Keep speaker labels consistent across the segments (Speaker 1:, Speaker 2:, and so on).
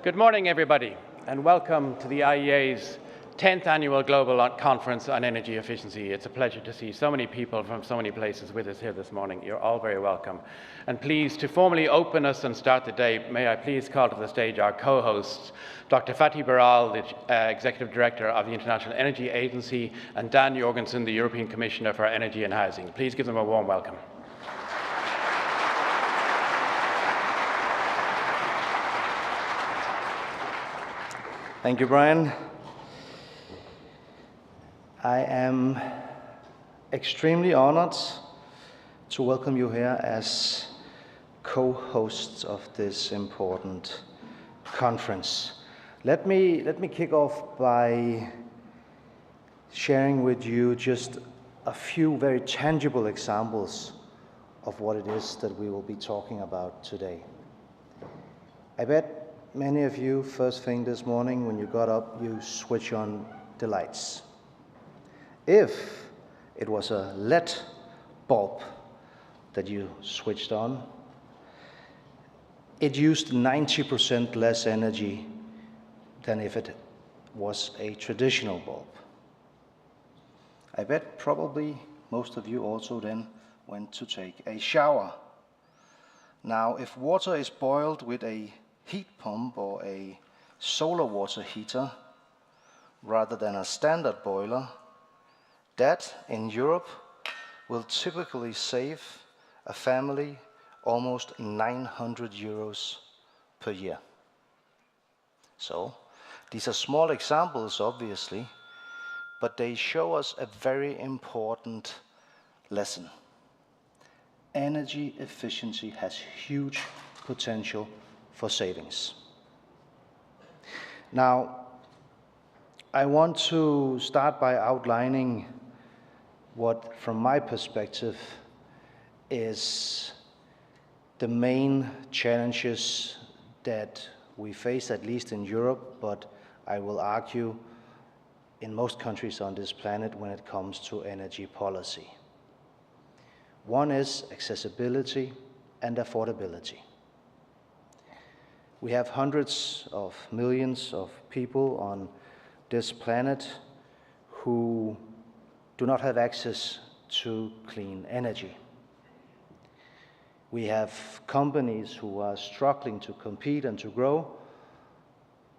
Speaker 1: Good morning, everybody, and welcome to the IEA's 10th Annual Global Conference on Energy Efficiency. It's a pleasure to see so many people from so many places with us here this morning. You're all very welcome. And please, to formally open us and start the day, may I please call to the stage our co-hosts, Dr. Fatih Birol, the Executive Director of the International Energy Agency, and Dan Jørgensen, the European Commissioner for Energy and Housing. Please give them a warm welcome.
Speaker 2: Thank you, Brian. I am extremely honored to welcome you here as co-hosts of this important conference. Let me kick off by sharing with you just a few very tangible examples of what it is that we will be talking about today. I bet many of you, first thing this morning when you got up, you switch on the lights. If it was a LED bulb that you switched on, it used 90% less energy than if it was a traditional bulb. I bet probably most of you also then went to take a shower. Now, if water is boiled with a heat pump or a solar water heater rather than a standard boiler, that in Europe will typically save a family almost 900 euros per year. So these are small examples, obviously, but they show us a very important lesson. Energy efficiency has huge potential for savings. Now, I want to start by outlining what, from my perspective, is the main challenges that we face, at least in Europe, but I will argue in most countries on this planet when it comes to energy policy. One is accessibility and affordability. We have hundreds of millions of people on this planet who do not have access to clean energy. We have companies who are struggling to compete and to grow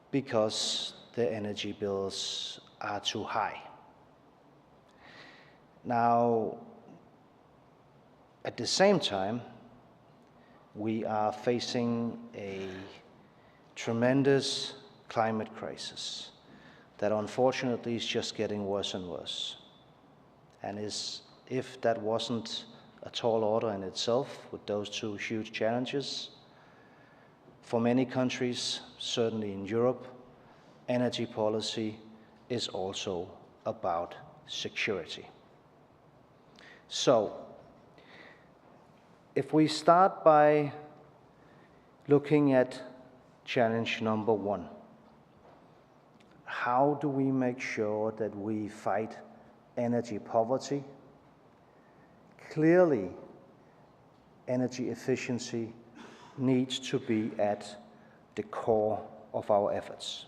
Speaker 2: because their energy bills are too high. Now, at the same time, we are facing a tremendous climate crisis that unfortunately is just getting worse and worse. And if that wasn't a tall order in itself with those two huge challenges, for many countries, certainly in Europe, energy policy is also about security. So, if we start by looking at challenge number one, how do we make sure that we fight energy poverty? Clearly, energy efficiency needs to be at the core of our efforts.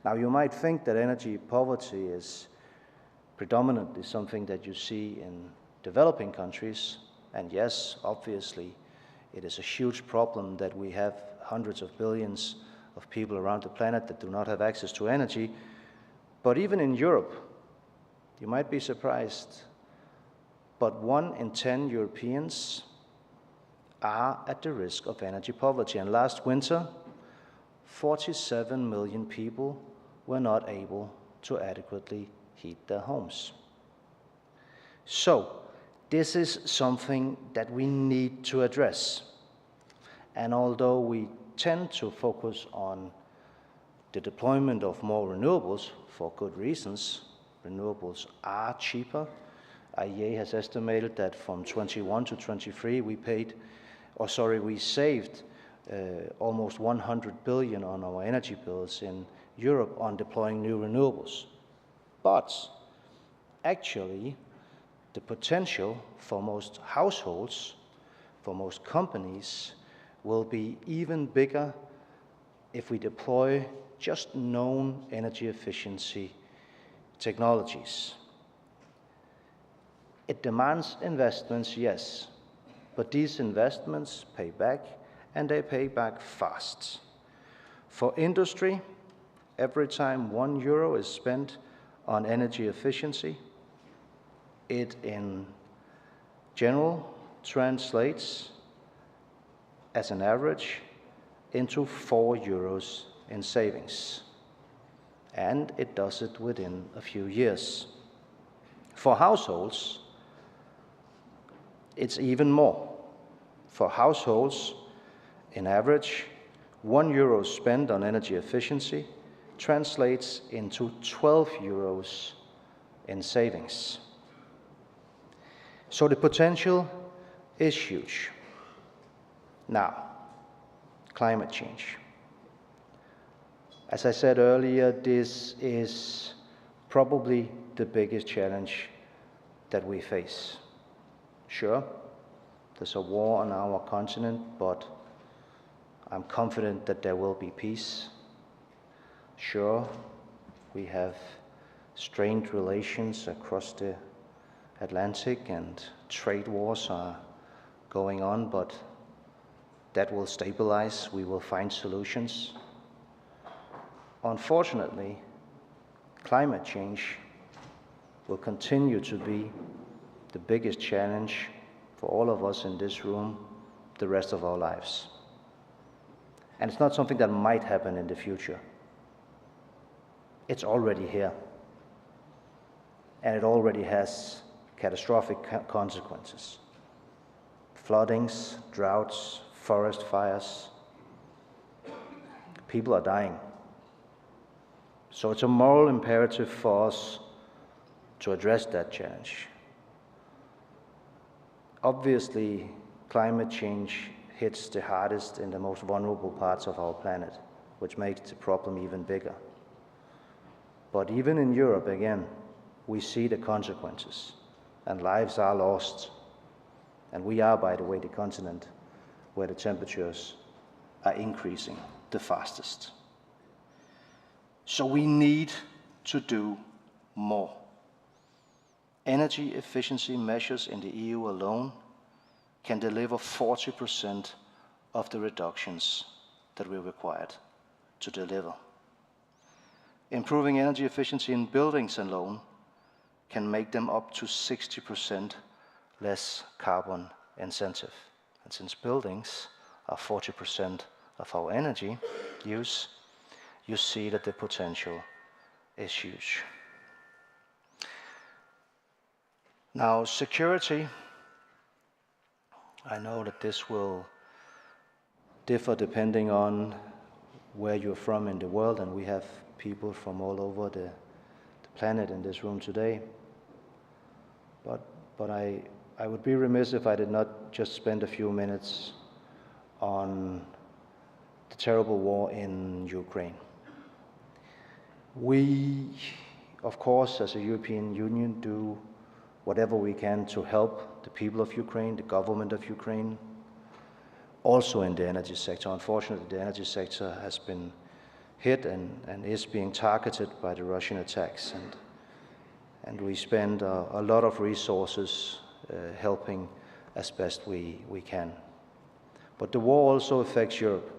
Speaker 2: Now, you might think that energy poverty is predominantly something that you see in developing countries, and yes, obviously, it is a huge problem that we have hundreds of billions of people around the planet that do not have access to energy. But even in Europe, you might be surprised, but 1 in 10 Europeans are at the risk of energy poverty. And last winter, 47 million people were not able to adequately heat their homes. So, this is something that we need to address. And although we tend to focus on the deployment of more renewables for good reasons, renewables are cheaper. IEA has estimated that from 21 to 23 we saved almost 100 billion on our energy bills in Europe on deploying new renewables. But actually, the potential for most households, for most companies, will be even bigger if we deploy just known energy efficiency technologies. It demands investments, yes, but these investments pay back, and they pay back fast. For industry, every time €1 is spent on energy efficiency, it in general translates as an average into €4 in savings. And it does it within a few years. For households, it's even more. For households, in average, €1 spent on energy efficiency translates into €12 in savings. So the potential is huge. Now, climate change. As I said earlier, this is probably the biggest challenge that we face. Sure, there's a war on our continent, but I'm confident that there will be peace. Sure, we have strained relations across the Atlantic and trade wars are going on, but that will stabilize. We will find solutions. Unfortunately, climate change will continue to be the biggest challenge for all of us in this room the rest of our lives. And it's not something that might happen in the future. It's already here. And it already has catastrophic consequences. Floodings, droughts, forest fires. People are dying. So it's a moral imperative for us to address that challenge. Obviously, climate change hits the hardest in the most vulnerable parts of our planet, which makes the problem even bigger. But even in Europe, again, we see the consequences, and lives are lost. And we are, by the way, the continent where the temperatures are increasing the fastest. So we need to do more. Energy efficiency measures in the EU alone can deliver 40% of the reductions that we're required to deliver. Improving energy efficiency in buildings alone can make them up to 60% less carbon intensive. And since buildings are 40% of our energy use, you see that the potential is huge. Now, security, I know that this will differ depending on where you're from in the world, and we have people from all over the planet in this room today. But I would be remiss if I did not just spend a few minutes on the terrible war in Ukraine. We, of course, as a European Union, do whatever we can to help the people of Ukraine, the government of Ukraine, also in the energy sector. Unfortunately, the energy sector has been hit and is being targeted by the Russian attacks. And we spend a lot of resources helping as best we can. But the war also affects Europe.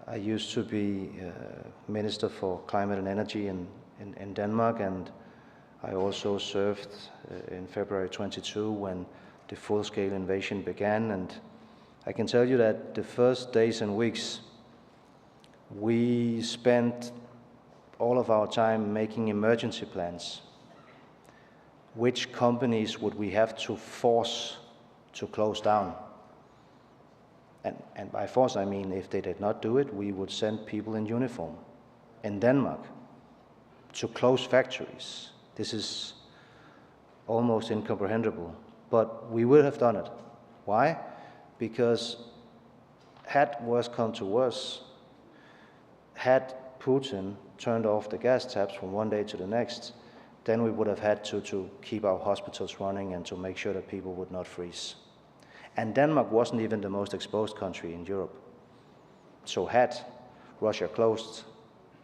Speaker 2: I used to be Minister for Climate and Energy in Denmark, and I also served in February 22 when the full-scale invasion began. And I can tell you that the first days and weeks, we spent all of our time making emergency plans. Which companies would we have to force to close down? And by force, I mean if they did not do it, we would send people in uniform in Denmark to close factories. This is almost incomprehensible, but we would have done it. Why? Because had worse come to worse, had Putin turned off the gas taps from one day to the next, then we would have had to keep our hospitals running and to make sure that people would not freeze. And Denmark wasn't even the most exposed country in Europe. So had Russia closed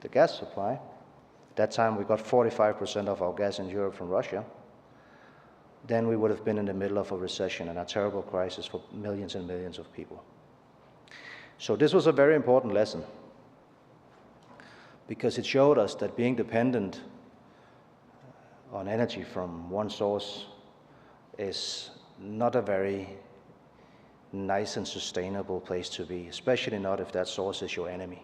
Speaker 2: the gas supply, at that time we got 45% of our gas in Europe from Russia, then we would have been in the middle of a recession and a terrible crisis for millions and millions of people. So this was a very important lesson, because it showed us that being dependent on energy from one source is not a very nice and sustainable place to be, especially not if that source is your enemy.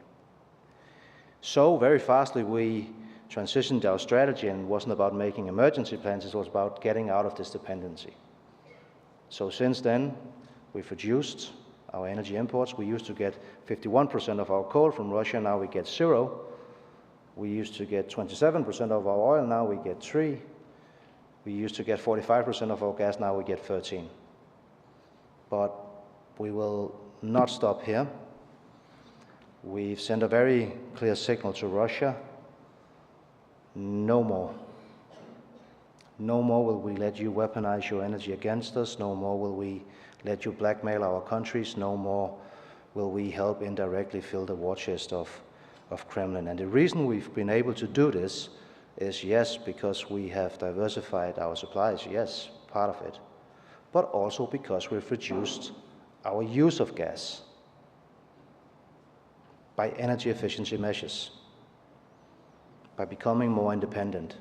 Speaker 2: So very fastly we transitioned our strategy, and it wasn't about making emergency plans, it was about getting out of this dependency. So since then, we've reduced our energy imports. We used to get 51% of our coal from Russia, now we get 0. We used to get 27% of our oil, now we get 3. We used to get 45% of our gas, now we get 13. But we will not stop here. We've sent a very clear signal to Russia: no more. No more will we let you weaponize your energy against us. No more will we let you blackmail our countries. No more will we help indirectly fill the war chest of Kremlin. And the reason we've been able to do this is, yes, because we have diversified our supplies, yes, part of it, but also because we've reduced our use of gas by energy efficiency measures, by becoming more independent.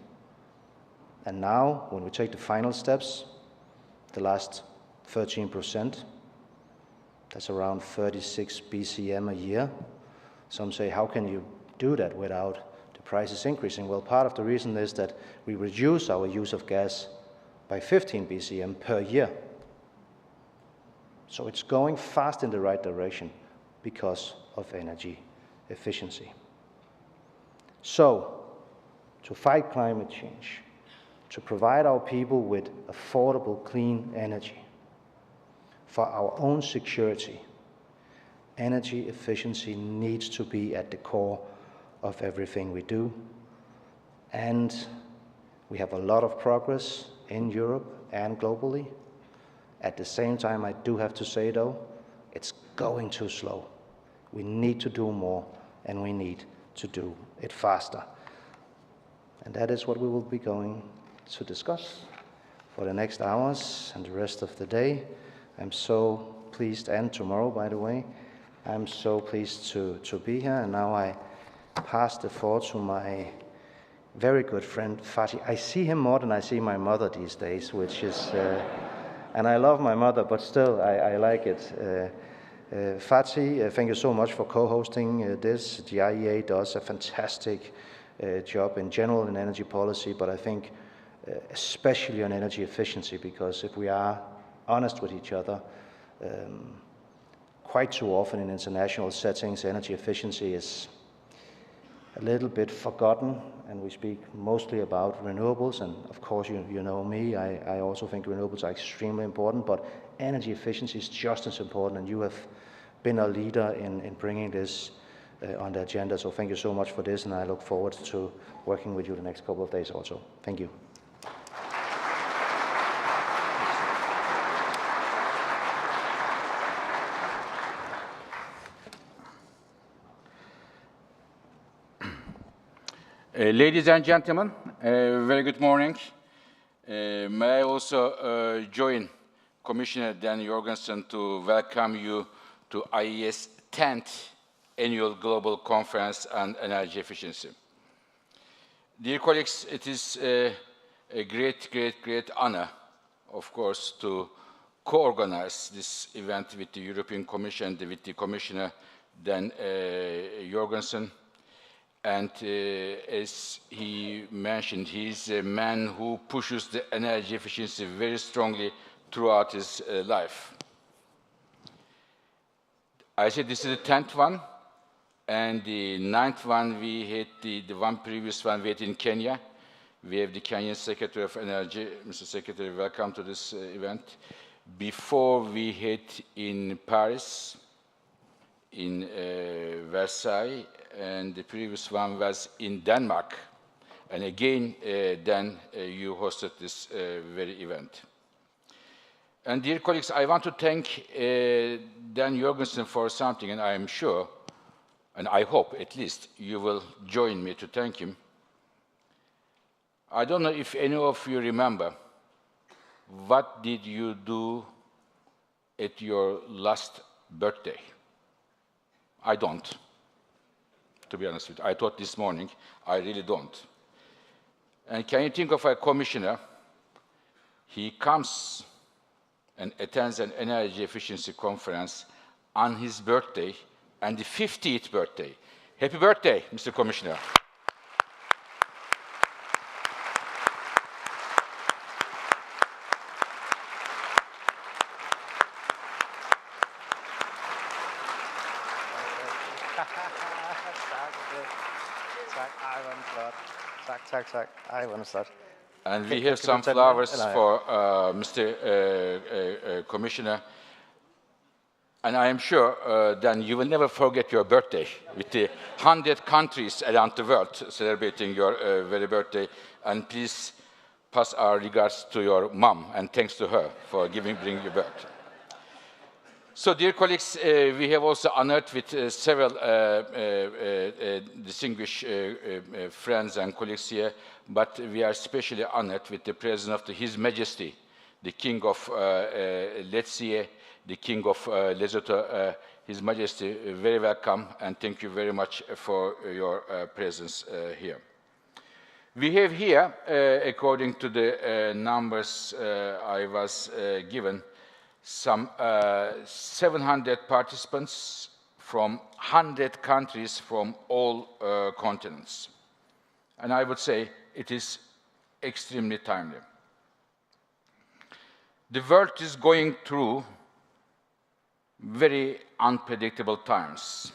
Speaker 2: And now, when we take the final steps, the last 13%, that's around 36 BCM a year. Some say, how can you do that without the prices increasing? Well, part of the reason is that we reduce our use of gas by 15 BCM per year. So it's going fast in the right direction because of energy efficiency. So, to fight climate change, to provide our people with affordable, clean energy, for our own security, energy efficiency needs to be at the core of everything we do. And we have a lot of progress in Europe and globally. At the same time, I do have to say, though, it's going too slow. We need to do more, and we need to do it faster. And that is what we will be going to discuss for the next hours and the rest of the day. I'm so pleased, and tomorrow, by the way, I'm so pleased to be here. And now I pass the floor to my very good friend, Fatih. I see him more than I see my mother these days, which is, and I love my mother, but still, I like it. Fatih, thank you so much for co-hosting this. The IEA does a fantastic job in general in energy policy, but I think especially on energy efficiency, because if we are honest with each other, quite too often in international settings, energy efficiency is a little bit forgotten, and we speak mostly about renewables. And of course, you know me, I also think renewables are extremely important, but energy efficiency is just as important, and you have been a leader in bringing this on the agenda. So thank you so much for this, and I look forward to working with you the next couple of days also. Thank you.
Speaker 3: Ladies and gentlemen, very good morning. May I also join Commissioner Dan Jørgensen to welcome you to IEA's 10th Annual Global Conference on Energy Efficiency. Dear colleagues, it is a great honor, of course, to co-organize this event with the European Commission, with the Commissioner Dan Jørgensen. And as he mentioned, he's a man who pushes the energy efficiency very strongly throughout his life. I said this is the 10th one, and the 9th one we had the one previous one we had in Kenya. We have the Kenyan Secretary of Energy. Mr. Secretary, welcome to this event. Before we had in Paris, in Versailles, and the previous one was in Denmark. And again, then you hosted this very event. And dear colleagues, I want to thank Dan Jørgensen for something, and I am sure and I hope at least you will join me to thank him. I don't know if any of you remember, what did you do at your last birthday? I don't, to be honest with you. I thought this morning, I really don't. And can you think of a commissioner? He comes and attends an energy efficiency conference on his birthday and the 50th birthday. Happy birthday, Mr. Commissioner. And we have some flowers for Mr. Commissioner. And I am sure then you will never forget your birthday with the 100 countries around the world celebrating your very birthday. And please pass our regards to your mom and thanks to her for bringing you birth. So, dear colleagues, we have also honored with several distinguished friends and colleagues here, but we are especially honored with the presence of His Majesty, the King of Letsie, the King of Lesotho. His Majesty, very welcome, and thank you very much for your presence here. We have here, according to the numbers I was given, some 700 participants from 100 countries from all continents. And I would say it is extremely timely. The world is going through very unpredictable times.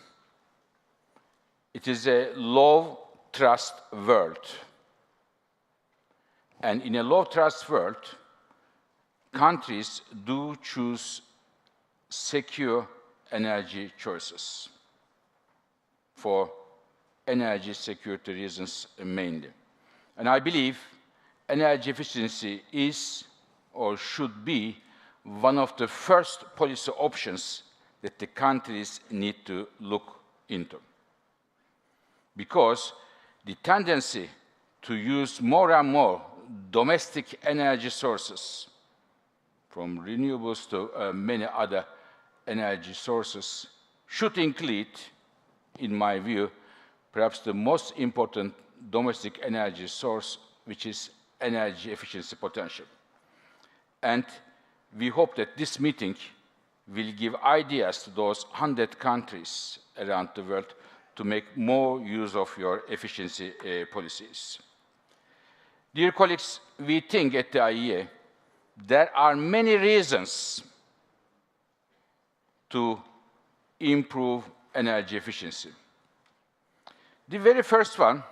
Speaker 3: It is a low-trust world. And in a low-trust world, countries do choose secure energy choices for energy security reasons mainly. And I believe energy efficiency is or should be one of the first policy options that the countries need to look into. Because the tendency to use more and more domestic energy sources, from renewables to many other energy sources, should include, in my view, perhaps the most important domestic energy source, which is energy efficiency potential. And we hope that this meeting will give ideas to those 100 countries around the world to make more use of your efficiency policies. Dear colleagues, we think at the IEA there are many reasons to improve energy efficiency. The very first one,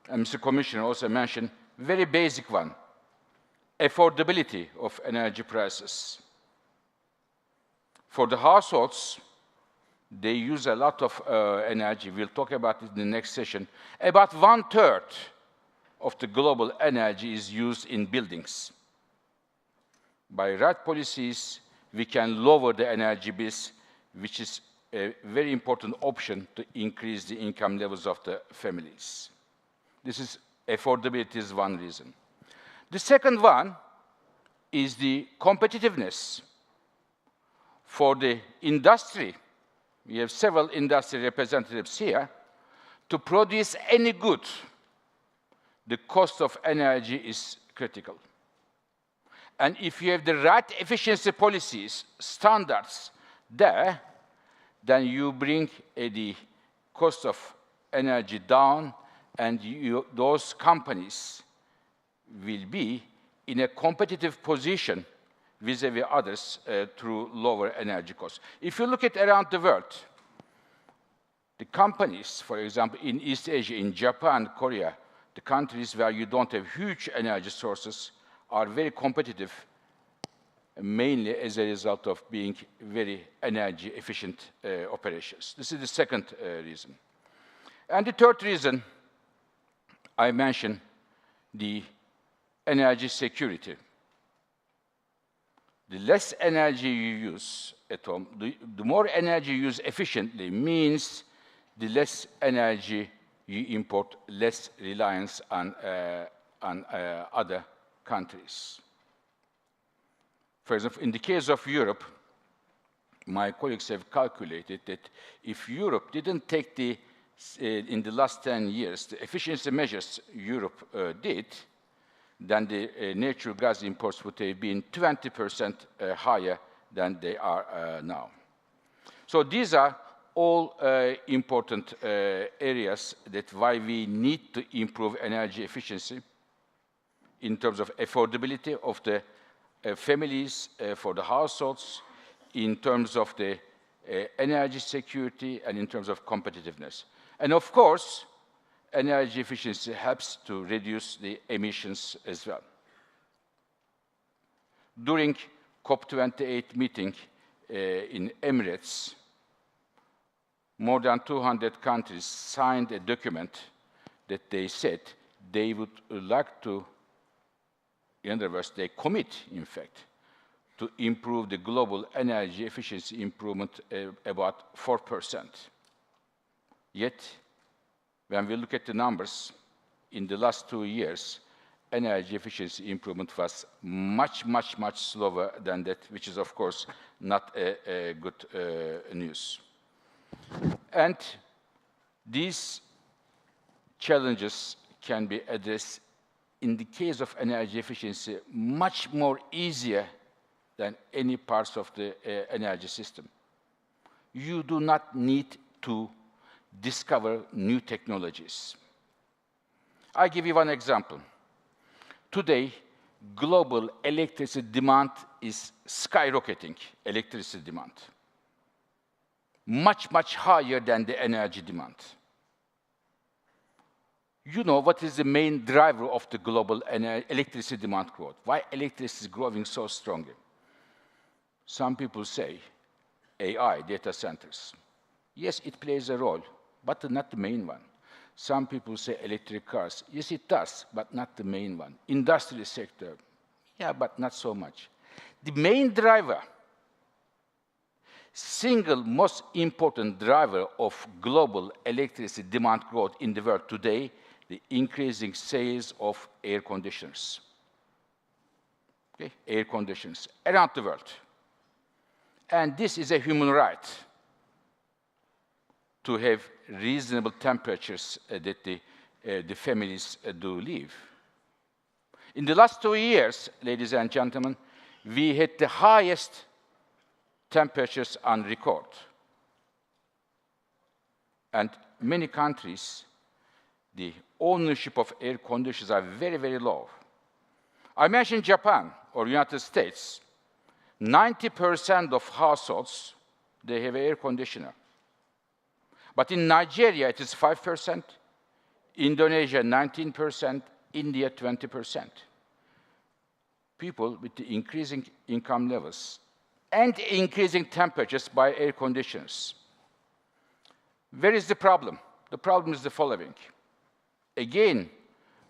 Speaker 3: and Mr. Commissioner also mentioned, very basic one, affordability of energy prices. For the households, they use a lot of energy. We'll talk about it in the next session. About 1/3 of the global energy is used in buildings. By right policies, we can lower the energy bills, which is a very important option to increase the income levels of the families. Affordability is one reason. The second one is the competitiveness. For the industry, we have several industry representatives here, to produce any good, the cost of energy is critical. And if you have the right efficiency policies, standards there, then you bring the cost of energy down, and those companies will be in a competitive position vis-à-vis others through lower energy costs. If you look at around the world, the companies, for example, in East Asia, in Japan, Korea, the countries where you don't have huge energy sources are very competitive, mainly as a result of being very energy efficient operations. This is the second reason. And the third reason, I mentioned the energy security. The less energy you use at home, the more energy you use efficiently means the less energy you import, less reliance on other countries. For example, in the case of Europe, my colleagues have calculated that if Europe didn't take in the last 10 years, the efficiency measures Europe did, then the natural gas imports would have been 20% higher than they are now. So these are all important areas that why we need to improve energy efficiency in terms of affordability of the families, for the households, in terms of the energy security, and in terms of competitiveness. And of course, energy efficiency helps to reduce the emissions as well. During COP28 meeting in Emirates, more than 200 countries signed a document that they said they would like to, in other words, they commit, in fact, to improve the global energy efficiency improvement about 4%. Yet, when we look at the numbers, in the last 2 years, energy efficiency improvement was much, much, much slower than that, which is, of course, not a good news. And these challenges can be addressed in the case of energy efficiency much more easier than any parts of the energy system. You do not need to discover new technologies. I'll give you one example. Today, global electricity demand is skyrocketing, electricity demand. Much, much higher than the energy demand. You know what is the main driver of the global electricity demand growth? Why electricity is growing so strongly? Some people say AI, data centers. Yes, it plays a role, but not the main one. Some people say electric cars. Yes, it does, but not the main one. Industry sector, yeah, but not so much. The main driver, single most important driver of global electricity demand growth in the world today, the increasing sales of air conditioners. Okay? Air conditioners around the world. And this is a human right to have reasonable temperatures that the families do live. In the last 2 years, ladies and gentlemen, we had the highest temperatures on record. And many countries, the ownership of air conditioners are very, very low. I mentioned Japan or United States. 90% of households, they have an air conditioner. But in Nigeria, it is 5%, Indonesia, 19%, India, 20%. People with the increasing income levels and increasing temperatures by air conditioners. Where is the problem? The problem is the following. Again,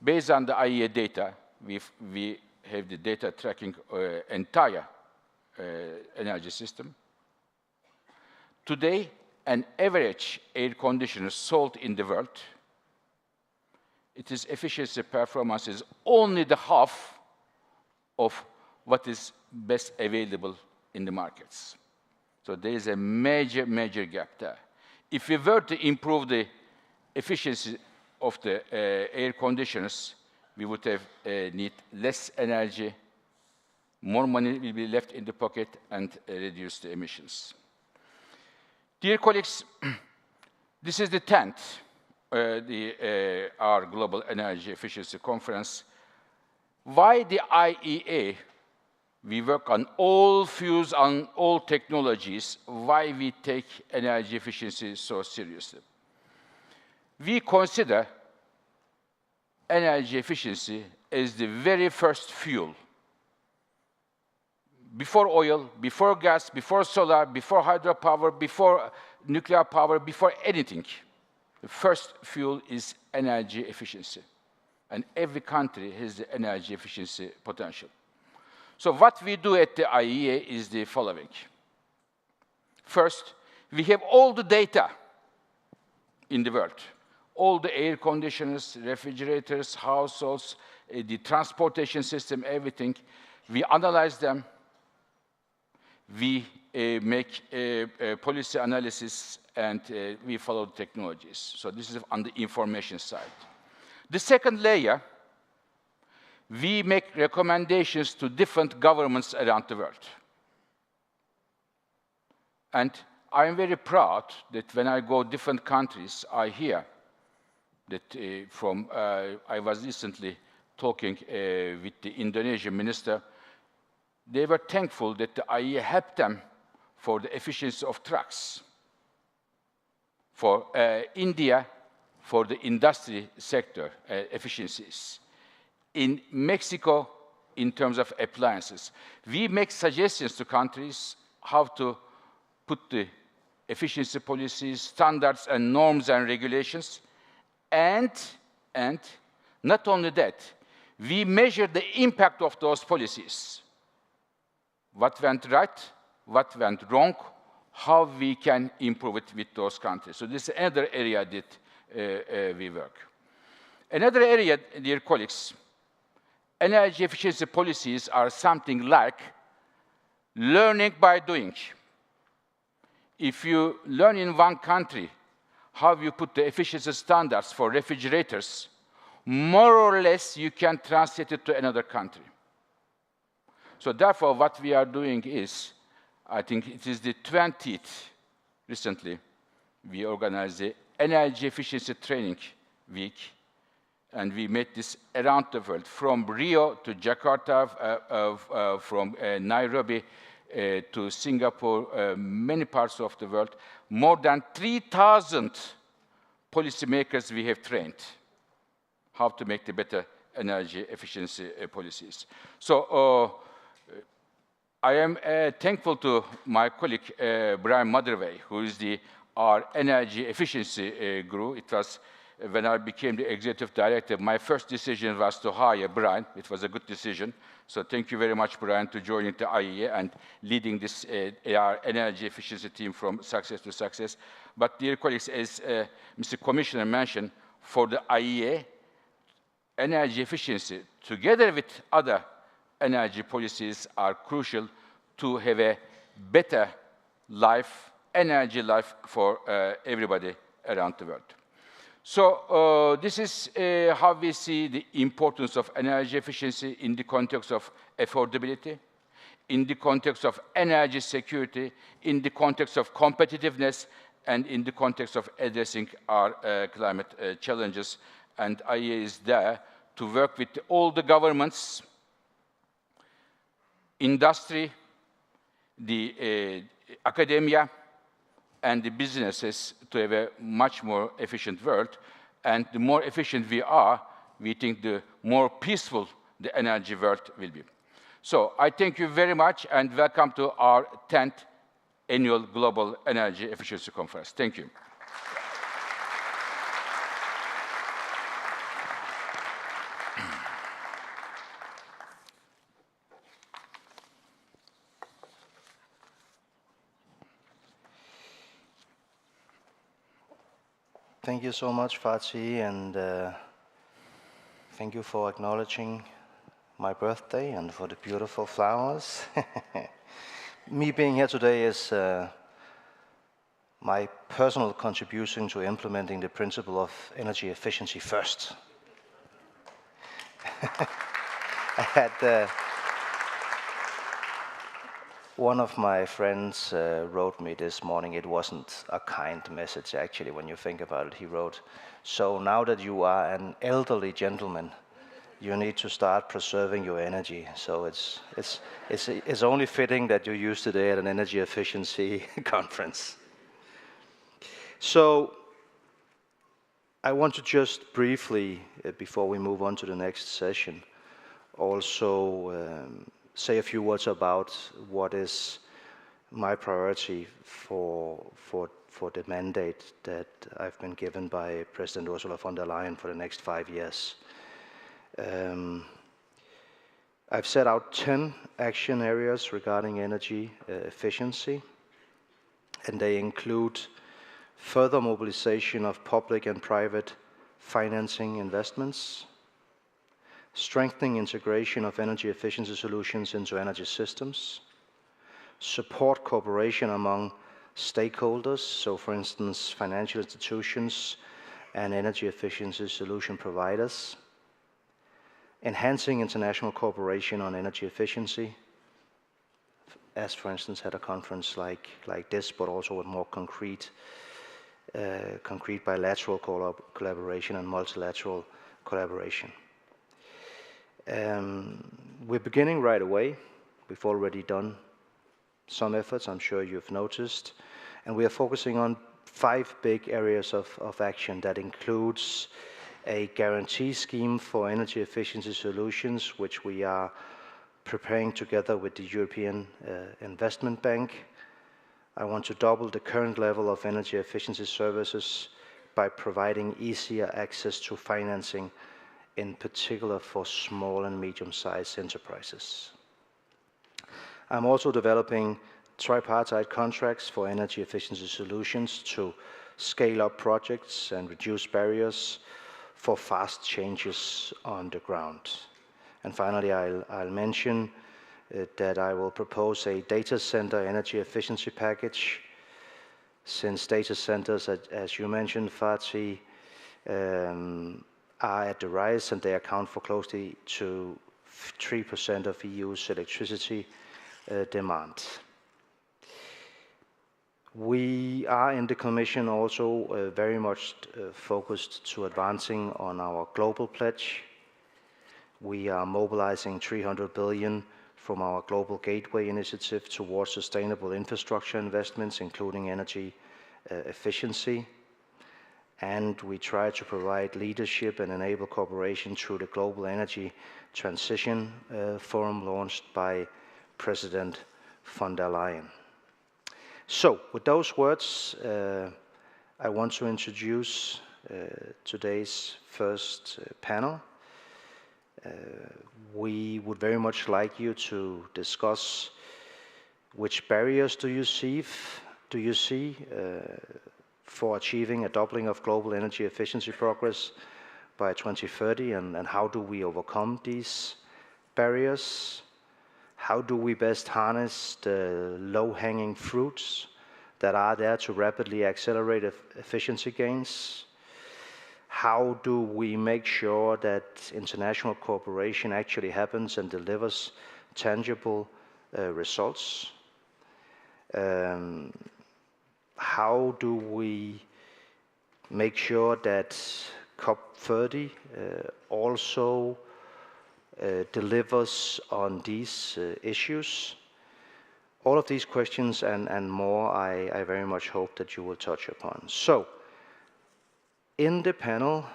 Speaker 3: based on the IEA data, we have the data tracking entire energy system. Today, an average air conditioner sold in the world, its efficiency performance is only the half of what is best available in the markets. So there is a major, major gap there. If we were to improve the efficiency of the air conditioners, we would have need less energy, more money will be left in the pocket, and reduce the emissions. Dear colleagues, this is the 10th, our Global Energy Efficiency Conference. Why the IEA? We work on all fuels, on all technologies. Why we take energy efficiency so seriously? We consider energy efficiency as the very first fuel. Before oil, before gas, before solar, before hydropower, before nuclear power, before anything, the first fuel is energy efficiency. And every country has the energy efficiency potential. So what we do at the IEA is the following. First, we have all the data in the world. All the air conditioners, refrigerators, households, the transportation system, everything, we analyze them, we make policy analysis, and we follow the technologies. So this is on the information side. The second layer, we make recommendations to different governments around the world. And I'm very proud that when I go different countries, I hear that I was recently talking with the Indonesian minister. They were thankful that the IEA helped them for the efficiency of trucks. For India, for the industry sector efficiencies. In Mexico, in terms of appliances. We make suggestions to countries how to put the efficiency policies, standards, and norms and regulations. And not only that, we measure the impact of those policies. What went right, what went wrong, how we can improve it with those countries. So this is another area that we work. Another area, dear colleagues, energy efficiency policies are something like learning by doing. If you learn in one country how you put the efficiency standards for refrigerators, more or less you can translate it to another country. So therefore, what we are doing is, I think it is the 20th, recently, we organized the Energy Efficiency Training Week, and we made this around the world, from Rio to Jakarta, from Nairobi to Singapore, many parts of the world. More than 3,000 policymakers we have trained how to make the better energy efficiency policies. So I am thankful to my colleague, Brian Motherway, who is our energy efficiency guru. It was when I became the executive director, my first decision was to hire Brian. It was a good decision. So thank you very much, Brian, to joining the IEA and leading this our energy efficiency team from success to success. But dear colleagues, as Mr. Commissioner mentioned, for the IEA, energy efficiency, together with other energy policies, are crucial to have a better life, energy life for everybody around the world. So this is how we see the importance of energy efficiency in the context of affordability, in the context of energy security, in the context of competitiveness, and in the context of addressing our climate challenges. And IEA is there to work with all the governments, industry, the academia, and the businesses to have a much more efficient world. And the more efficient we are, we think the more peaceful the energy world will be. So I thank you very much, and welcome to our 10th Annual Global Energy Efficiency Conference. Thank you.
Speaker 2: Thank you so much, Fatih, and thank you for acknowledging my birthday and for the beautiful flowers. Me being here today is my personal contribution to implementing the principle of energy efficiency first. I had one of my friends wrote me this morning. It wasn't a kind message, actually, when you think about it. He wrote, "So now that you are an elderly gentleman, you need to start preserving your energy." So it's only fitting that you use today at an energy efficiency conference. So I want to just briefly, before we move on to the next session, also say a few words about what is my priority for the mandate that I've been given by President Ursula von der Leyen for the next 5 years. I've set out 10 action areas regarding energy efficiency, and they include further mobilization of public and private financing investments, strengthening integration of energy efficiency solutions into energy systems, support cooperation among stakeholders, so for instance, financial institutions and energy efficiency solution providers, enhancing international cooperation on energy efficiency, as for instance at a conference like this, but also with more concrete bilateral collaboration and multilateral collaboration. We're beginning right away. We've already done some efforts, I'm sure you've noticed, and we are focusing on 5 big areas of action. That includes a guarantee scheme for energy efficiency solutions, which we are preparing together with the European Investment Bank. I want to double the current level of energy efficiency services by providing easier access to financing, in particular for small and medium-sized enterprises. I'm also developing tripartite contracts for energy efficiency solutions to scale up projects and reduce barriers for fast changes on the ground. And finally, I'll mention that I will propose a data center energy efficiency package, since data centers, as you mentioned, Fatih, are at the rise, and they account for closely to 3% of EU's electricity demand. We are in the Commission also very much focused to advancing on our global pledge. We are mobilizing 300 billion from our Global Gateway initiative towards sustainable infrastructure investments, including energy efficiency. And we try to provide leadership and enable cooperation through the Global Energy Transition Forum launched by President von der Leyen. So, with those words, I want to introduce today's first panel. We would very much like you to discuss which barriers do you see for achieving a doubling of global energy efficiency progress by 2030, and how do we overcome these barriers? How do we best harness the low-hanging fruits that are there to rapidly accelerate efficiency gains? How do we make sure that international cooperation actually happens and delivers tangible results? How do we make sure that COP30 also delivers on these issues? All of these questions and more I very much hope that you will touch upon. So, in the panel,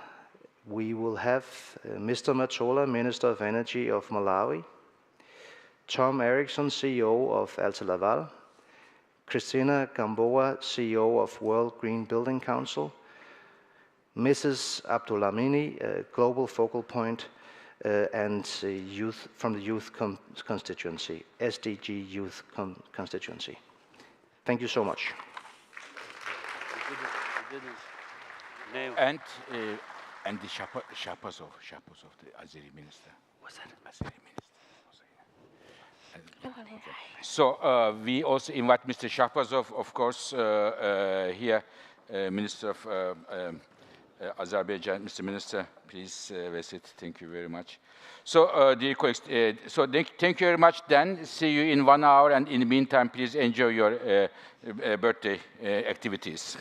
Speaker 2: we will have Mr. Matola, Minister of Energy of Malawi, Tom Eriksson, CEO of Alta Laval, Christina Gamboa, CEO of World Green Building Council, Mrs. Abdulhamini, Global Focal Point, and youth from the Youth Constituency, SDG Youth Constituency. Thank you so much.
Speaker 3: And the Sherpas of the Azeri minister. What's that? Azeri minister. So we also invite Mr. Shahbazov, of course, here, Minister of Azerbaijan. Mr. Minister, please visit. Thank you very much. So, dear colleagues, thank you very much. Then see you in 1 hour, and in the meantime, please enjoy your birthday activities.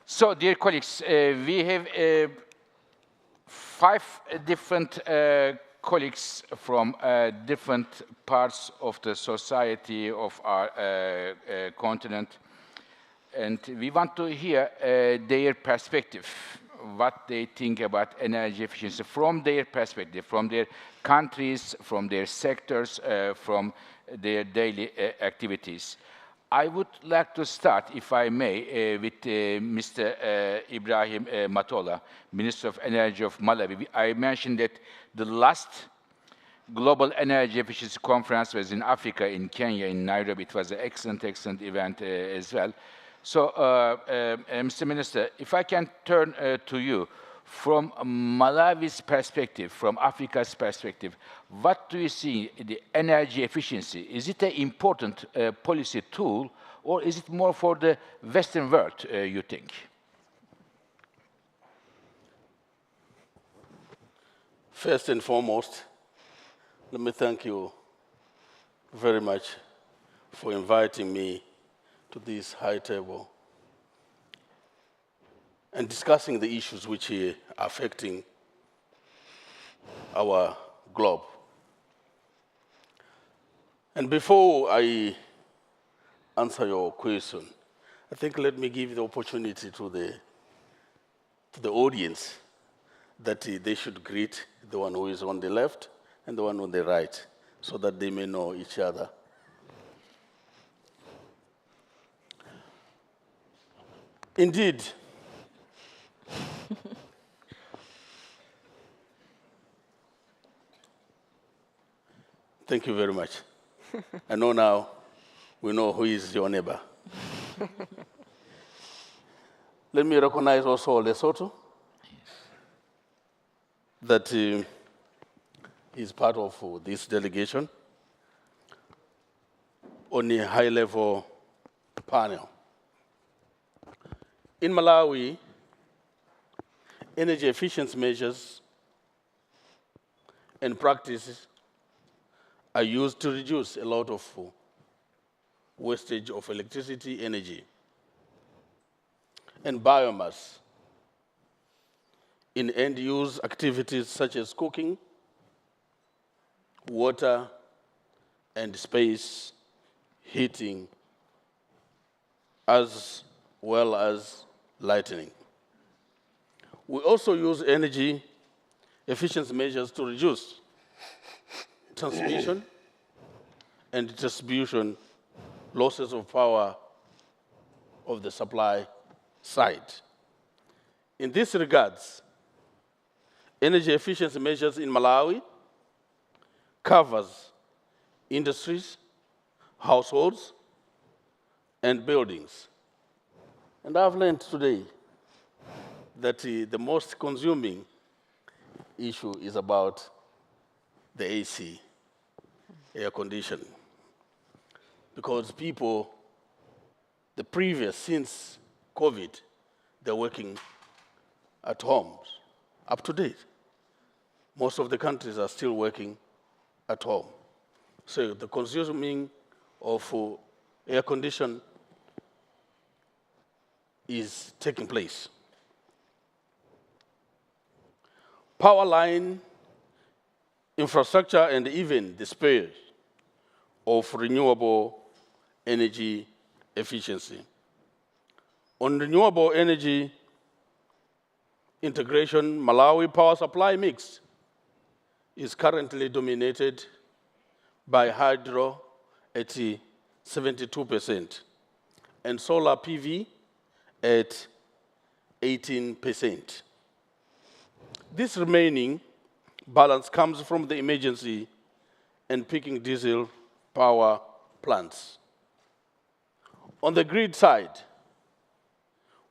Speaker 3: So, dear colleagues, we have 5 different colleagues from different parts of the society of our continent, and we want to hear their perspective, what they think about energy efficiency from their perspective, from their countries, from their sectors, from their daily activities. I would like to start, if I may, with Mr. Ibrahim Matola, Minister of Energy of Malawi. I mentioned that the last Global Energy Efficiency Conference was in Africa, in Kenya, in Nairobi. It was an excellent event as well. So, Mr. Minister, if I can turn to you, from Malawi's perspective, from Africa's perspective, what do you see the energy efficiency? Is it an important policy tool, or is it more for the Western world, you think?
Speaker 4: First and foremost, let me thank you very much for inviting me to this high table and discussing the issues which are affecting our globe. And before I answer your question, I think let me give the opportunity to the audience that they should greet the one who is on the left and the one on the right, so that they may know each other. Indeed, thank you very much. I know now we know who is your neighbor. Let me recognize also Lesotho, that is part of this delegation on a high-level panel. In Malawi, energy efficiency measures and practices are used to reduce a lot of wastage of electricity, energy, and biomass in end-use activities such as cooking, water, and space heating, as well as lighting. We also use energy efficiency measures to reduce transmission and distribution losses of power of the supply side. In this regards, energy efficiency measures in Malawi covers industries, households, and buildings. And I've learned today that the most consuming issue is about the AC, air conditioning. Because people, since COVID, they're working at home, up to date. Most of the countries are still working at home. So the consuming of air conditioning is taking place. Power line infrastructure and even the spares of renewable energy efficiency. On renewable energy integration, Malawi power supply mix is currently dominated by hydro at 72% and solar PV at 18%. This remaining balance comes from the emergency and peaking diesel power plants. On the grid side,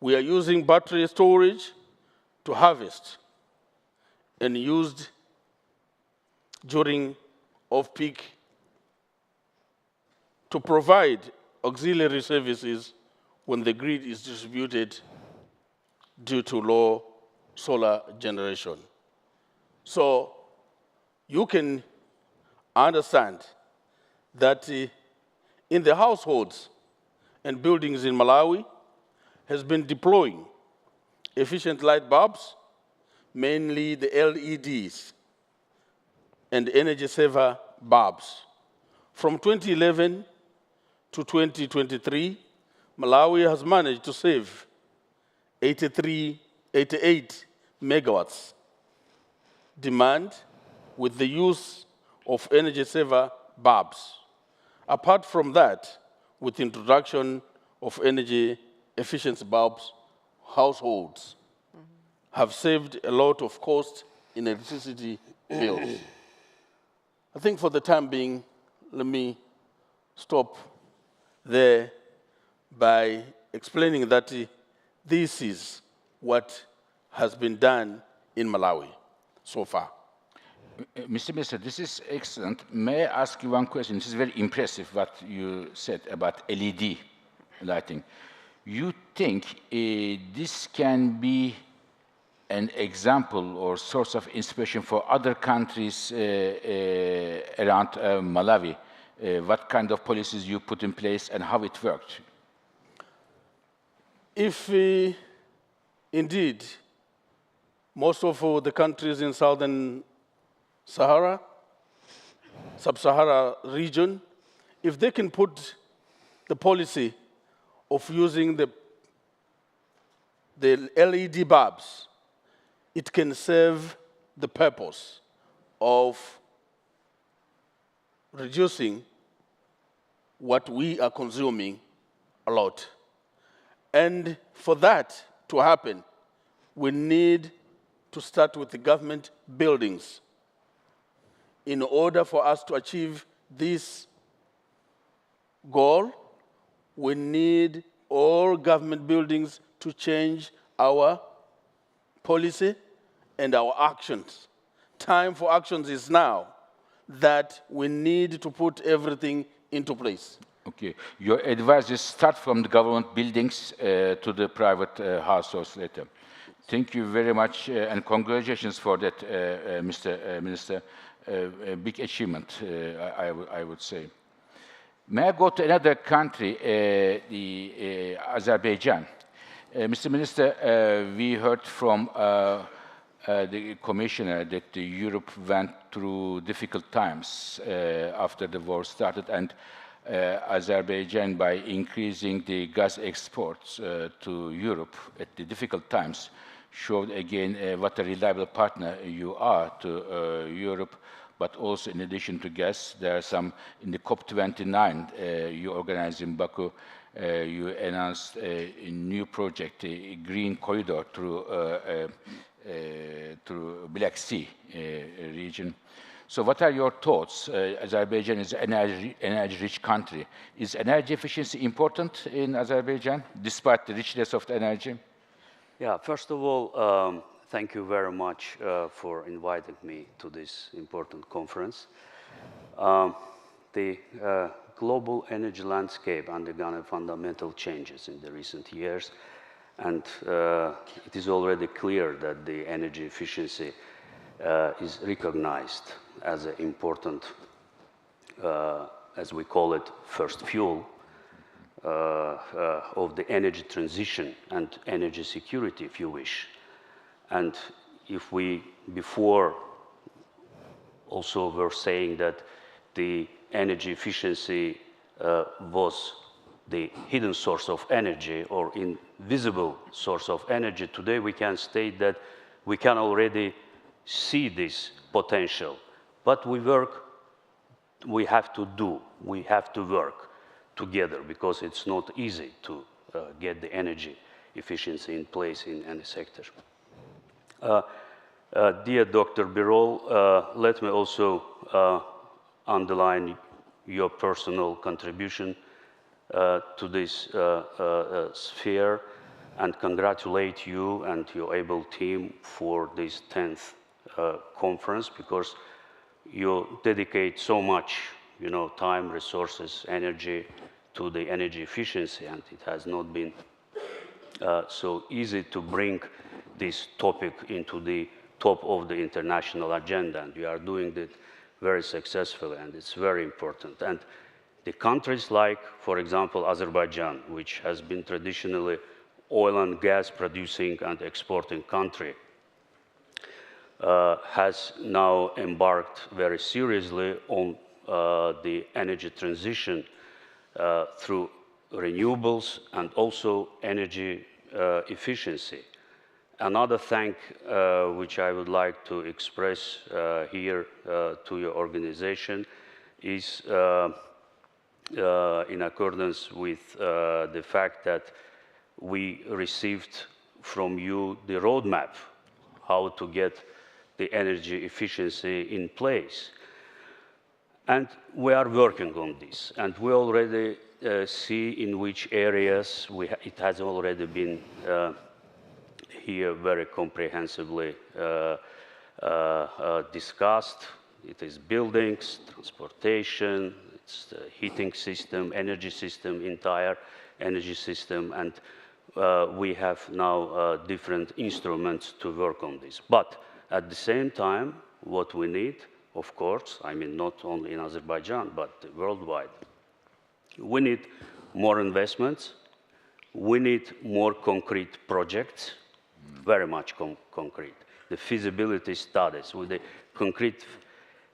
Speaker 4: we are using battery storage to harvest and used during off-peak to provide auxiliary services when the grid is distributed due to low solar generation. So you can understand that in the households and buildings in Malawi has been deploying efficient light bulbs, mainly the LEDs and energy saver bulbs. From 2011 to 2023, Malawi has managed to save 88 megawatts demand with the use of energy saver bulbs. Apart from that, with the introduction of energy efficiency bulbs, households have saved a lot of cost in electricity bills. I think for the time being, let me stop there by explaining that this is what has been done in Malawi so far.
Speaker 3: Mr. Minister, this is excellent. May I ask you one question? This is very impressive what you said about LED lighting. You think this can be an example or source of inspiration for other countries around Malawi? What kind of policies you put in place and how it worked?
Speaker 4: If indeed most of the countries in Southern Sahara, Sub-Sahara region, if they can put the policy of using the LED bulbs, it can serve the purpose of reducing what we are consuming a lot. And for that to happen, we need to start with the government buildings. In order for us to achieve this goal, we need all government buildings to change our policy and our actions. Time for actions is now, that we need to put everything into place.
Speaker 3: Okay. Your advice is start from the government buildings to the private households later. Thank you very much, and congratulations for that, Mr. Minister. A big achievement, I would say. May I go to another country, Azerbaijan? Mr. Minister, we heard from the Commissioner that Europe went through difficult times after the war started, and Azerbaijan, by increasing the gas exports to Europe at the difficult times, showed again what a reliable partner you are to Europe. But also, in addition to gas, there are some, in the COP29 you organized in Baku, you announced a new project, a green corridor through Black Sea region. So what are your thoughts? Azerbaijan is an energy-rich country. Is energy efficiency important in Azerbaijan, despite the richness of the energy?
Speaker 5: Yeah, first of all, thank you very much for inviting me to this important conference. The global energy landscape undergone fundamental changes in the recent years, and it is already clear that the energy efficiency is recognized as an important, as we call it, first fuel of the energy transition and energy security, if you wish. And if we before also were saying that the energy efficiency was the hidden source of energy or invisible source of energy, today we can state that we can already see this potential. But we have to work together, because it's not easy to get the energy efficiency in place in any sector. Dear Dr. Birol, let me also underline your personal contribution to this sphere and congratulate you and your able team for this 10th conference, because you dedicate so much, time, resources, energy to the energy efficiency, and it has not been so easy to bring this topic into the top of the international agenda, and we are doing it very successfully, and it's very important. And the countries like, for example, Azerbaijan, which has been traditionally oil and gas producing and exporting country, has now embarked very seriously on the energy transition through renewables and also energy efficiency. Another thank which I would like to express here to your organization is in accordance with the fact that we received from you the roadmap how to get the energy efficiency in place. And we are working on this, and we already see in which areas it has already been here very comprehensively discussed. It is buildings, transportation, it's the heating system, energy system, entire energy system, and we have now different instruments to work on this. But at the same time, what we need, of course, I mean not only in Azerbaijan, but worldwide, we need more investments, we need more concrete projects, very much concrete. The feasibility studies with the concrete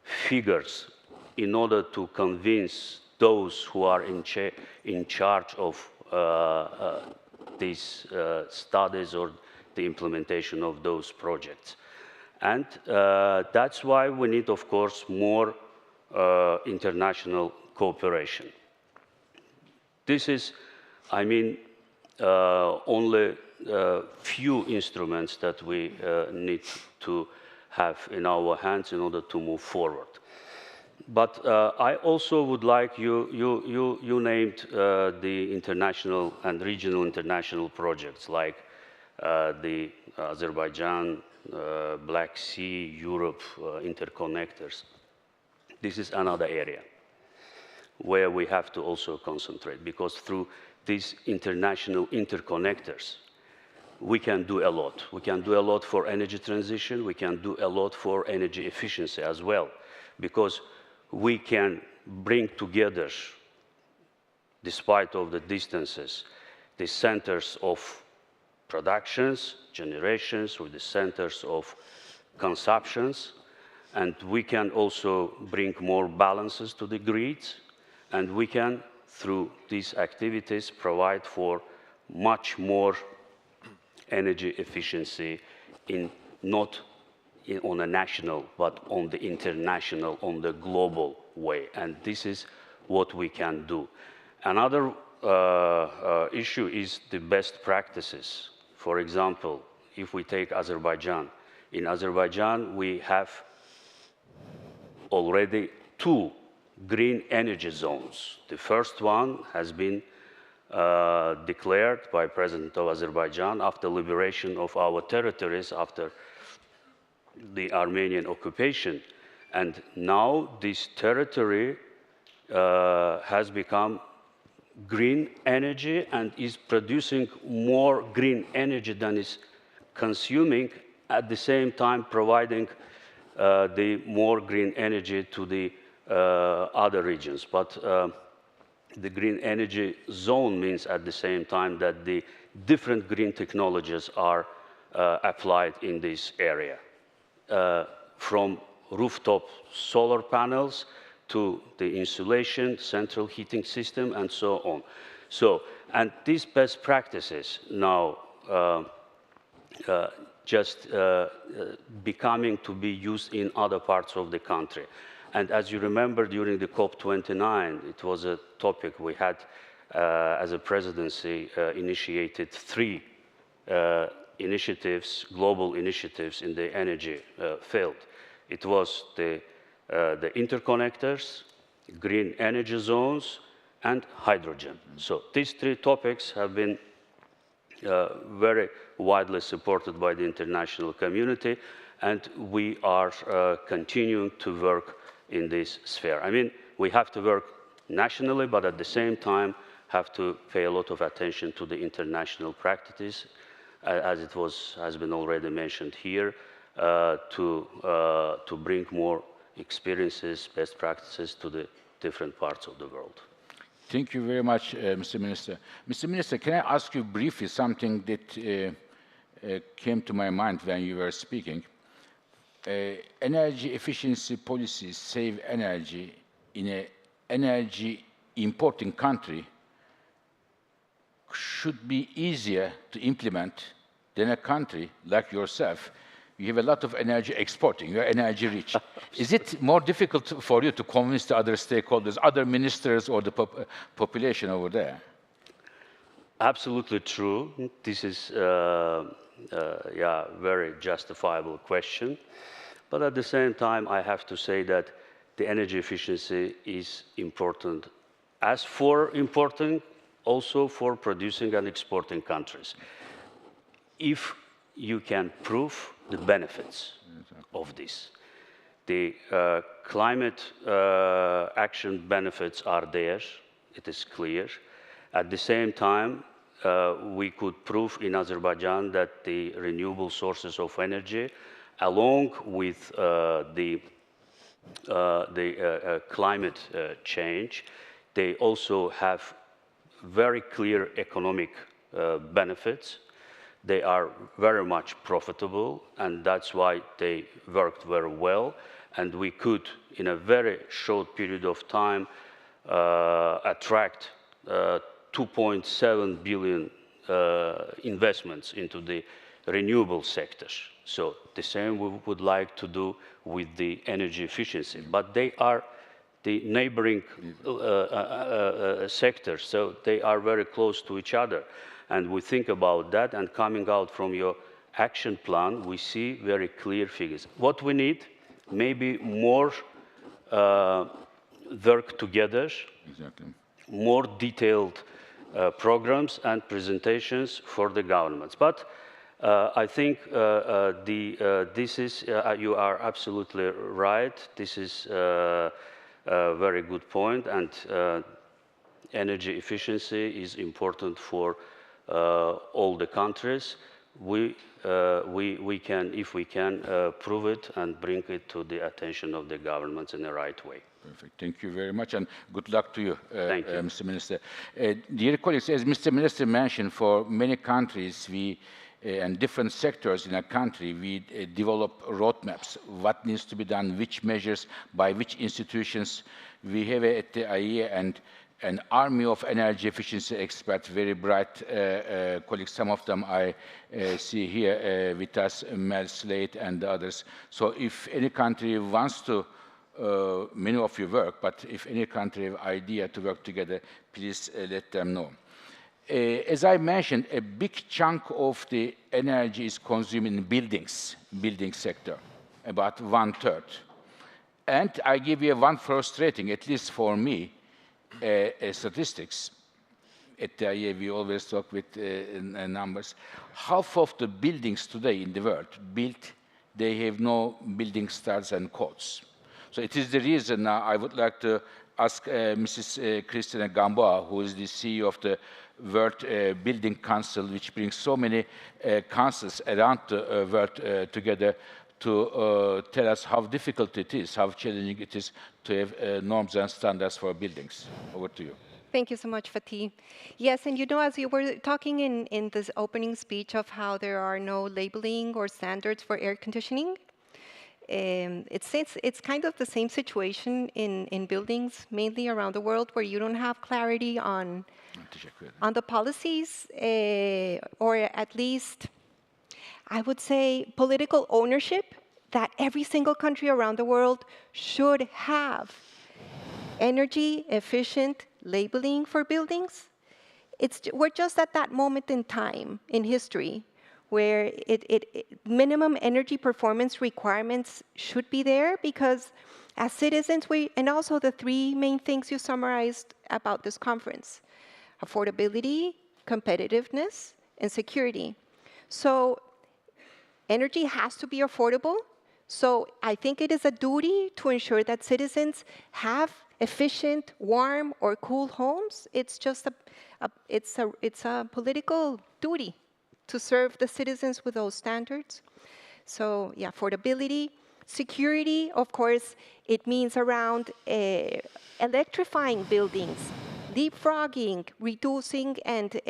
Speaker 5: figures in order to convince those who are in charge of these studies or the implementation of those projects. And that's why we need, of course, more international cooperation. This is, I mean, only few instruments that we need to have in our hands in order to move forward. But I also would like, you named the international and regional international projects like the Azerbaijan, Black Sea, Europe interconnectors. This is another area where we have to also concentrate, because through these international interconnectors, we can do a lot. We can do a lot for energy transition. We can do a lot for energy efficiency as well, because we can bring together, despite of the distances, the centers of productions, generations, with the centers of consumptions, and we can also bring more balances to the grids, and we can, through these activities, provide for much more energy efficiency not on a national, but on the international, on the global way. And this is what we can do. Another issue is the best practices. For example, if we take Azerbaijan, in Azerbaijan we have already 2 green energy zones. The first one has been declared by President of Azerbaijan after liberation of our territories after the Armenian occupation. And now this territory has become green energy and is producing more green energy than is consuming, at the same time providing the more green energy to the other regions. But the green energy zone means at the same time that the different green technologies are applied in this area, from rooftop solar panels to the insulation, central heating system, and so on. So, and these best practices now just becoming to be used in other parts of the country. And as you remember, during the COP29, it was a topic we had, as a presidency, initiated 3 initiatives, global initiatives in the energy field. It was the interconnectors, green energy zones, and hydrogen. So these 3 topics have been very widely supported by the international community, and we are continuing to work in this sphere. I mean, we have to work nationally, but at the same time have to pay a lot of attention to the international practices, as it has been already mentioned here, to bring more experiences, best practices to the different parts of the world.
Speaker 3: Thank you very much, Mr. Minister. Mr. Minister, can I ask you briefly something that came to my mind when you were speaking? Energy efficiency policies save energy in an energy importing country should be easier to implement than a country like yourself. You have a lot of energy exporting, you're energy rich. Is it more difficult for you to convince the other stakeholders, other ministers, or the population over there?
Speaker 5: Absolutely true. This is yeah, very justifiable question. But at the same time, I have to say that the energy efficiency is important as for importing, also for producing and exporting countries. If you can prove the benefits of this. The climate action benefits are there, it is clear. At the same time, we could prove in Azerbaijan that the renewable sources of energy, along with the climate change, they also have very clear economic benefits. They are very much profitable, and that's why they worked very well. And we could, in a very short period of time, attract 2.7 billion investments into the renewable sectors. So the same we would like to do with the energy efficiency. But they are the neighboring sectors, so they are very close to each other. And we think about that, and coming out from your action plan, we see very clear figures. What we need, maybe more work together, more detailed programs and presentations for the governments. But I think this is, you are absolutely right, this is a very good point, and energy efficiency is important for all the countries. We can, if we can, prove it and bring it to the attention of the governments in the right way.
Speaker 3: Perfect. Thank you very much, and good luck to you,
Speaker 5: Thank you.
Speaker 3: Mr. Minister. Dear colleagues, as Mr. Minister mentioned, for many countries, and different sectors in a country, we develop roadmaps. What needs to be done, which measures, by which institutions. We have at the IEA an army of energy efficiency experts, very bright colleagues. Some of them I see here with us, Mel Slate and others. So if any country wants to, many of you work, but if any country have idea to work together, please let them know. As I mentioned, a big chunk of the energy is consumed in building sector, about 1/3. And I give you one frustrating, at least for me, statistics. At the IEA, we always talk with numbers. Half of the buildings today in the world built, they have no building standards and codes. So it is the reason I would like to ask Mrs. Christina Gamboa, who is the CEO of the World Building Council, which brings so many councils around the world together, to tell us how difficult it is, how challenging it is to have norms and standards for buildings. Over to you.
Speaker 6: Thank you so much, Fatih. Yes, and you know, as you were talking in this opening speech of how there are no labeling or standards for air conditioning, it's kind of the same situation in buildings, mainly around the world, where you don't have clarity on the policies, or at least, I would say, political ownership that every single country around the world should have energy efficient labeling for buildings. We're just at that moment in time in history where minimum energy performance requirements should be there, because as citizens, and also the three main things you summarized about this conference: affordability, competitiveness, and security. So energy has to be affordable. So I think it is a duty to ensure that citizens have efficient, warm, or cool homes. It's just a political duty to serve the citizens with those standards. So yeah, affordability. Security, of course, it means around electrifying buildings, leapfrogging, reducing and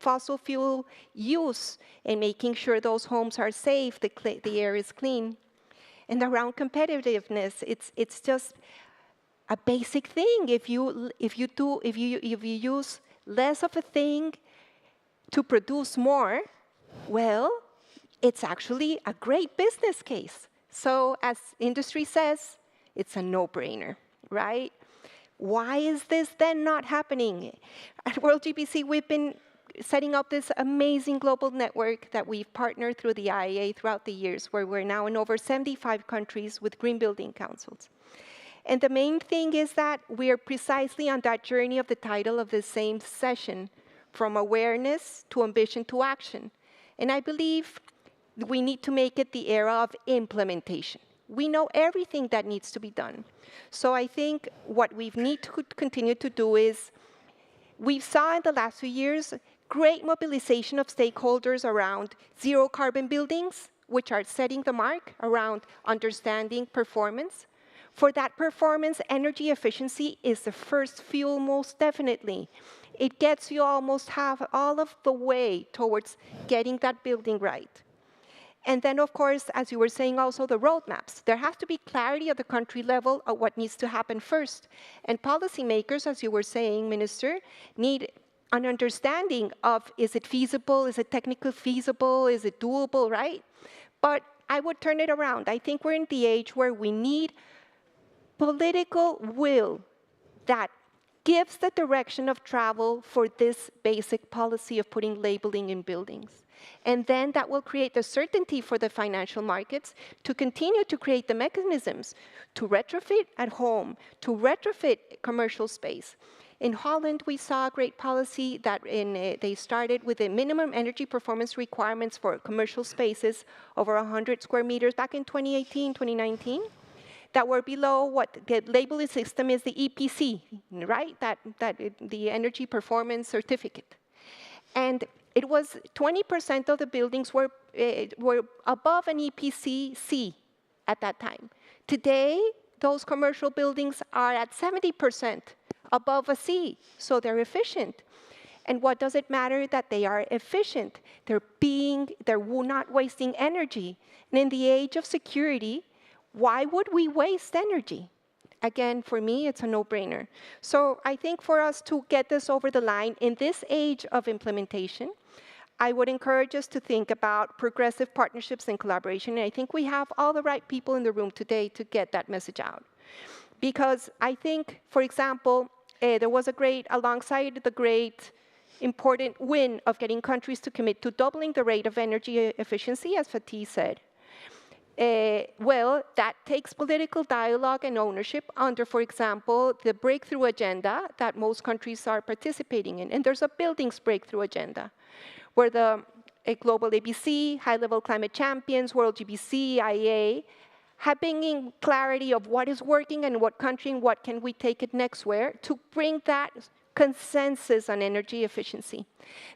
Speaker 6: fossil fuel use, and making sure those homes are safe, the air is clean. And around competitiveness, it's just a basic thing. If you use less of a thing to produce more, well, it's actually a great business case. So as industry says, it's a no-brainer, right? Why is this then not happening? At World GBC, we've been setting up this amazing global network that we've partnered through the IEA throughout the years, where we're now in over 75 countries with green building councils. And the main thing is that we are precisely on that journey of the title of the same session, from awareness to ambition to action. And I believe we need to make it the era of implementation. We know everything that needs to be done. So I think what we need to continue to do is, we saw in the last few years great mobilization of stakeholders around zero carbon buildings, which are setting the mark around understanding performance. For that performance, energy efficiency is the first fuel, most definitely. It gets you almost all of the way towards getting that building right. And then, of course, as you were saying also, the roadmaps. There has to be clarity at the country level of what needs to happen first. And policymakers, as you were saying, Minister, need an understanding of, is it feasible, is it technically feasible, is it doable, right? But I would turn it around. I think we're in the age where we need political will that gives the direction of travel for this basic policy of putting labeling in buildings. And then that will create the certainty for the financial markets to continue to create the mechanisms to retrofit at home, to retrofit commercial space. In Holland, we saw a great policy that they started with the minimum energy performance requirements for commercial spaces over 100 square meters back in 2018, 2019. That were below what the labeling system is, the EPC, right? The energy performance certificate. And it was 20% of the buildings were above an EPC C at that time. Today, those commercial buildings are at 70% above a C, so they're efficient. And what does it matter that they are efficient? They're not wasting energy. And in the age of security, why would we waste energy? Again, for me, it's a no-brainer. So I think for us to get this over the line in this age of implementation, I would encourage us to think about progressive partnerships and collaboration. And I think we have all the right people in the room today to get that message out. Because I think, for example, there was alongside the great important win of getting countries to commit to doubling the rate of energy efficiency, as Fatih said. Well, that takes political dialogue and ownership under, for example, the breakthrough agenda that most countries are participating in. And there's a buildings breakthrough agenda, where the global ABC, high-level climate champions, World GBC, IEA, have been in clarity of what is working and what country and what can we take it next where to bring that consensus on energy efficiency.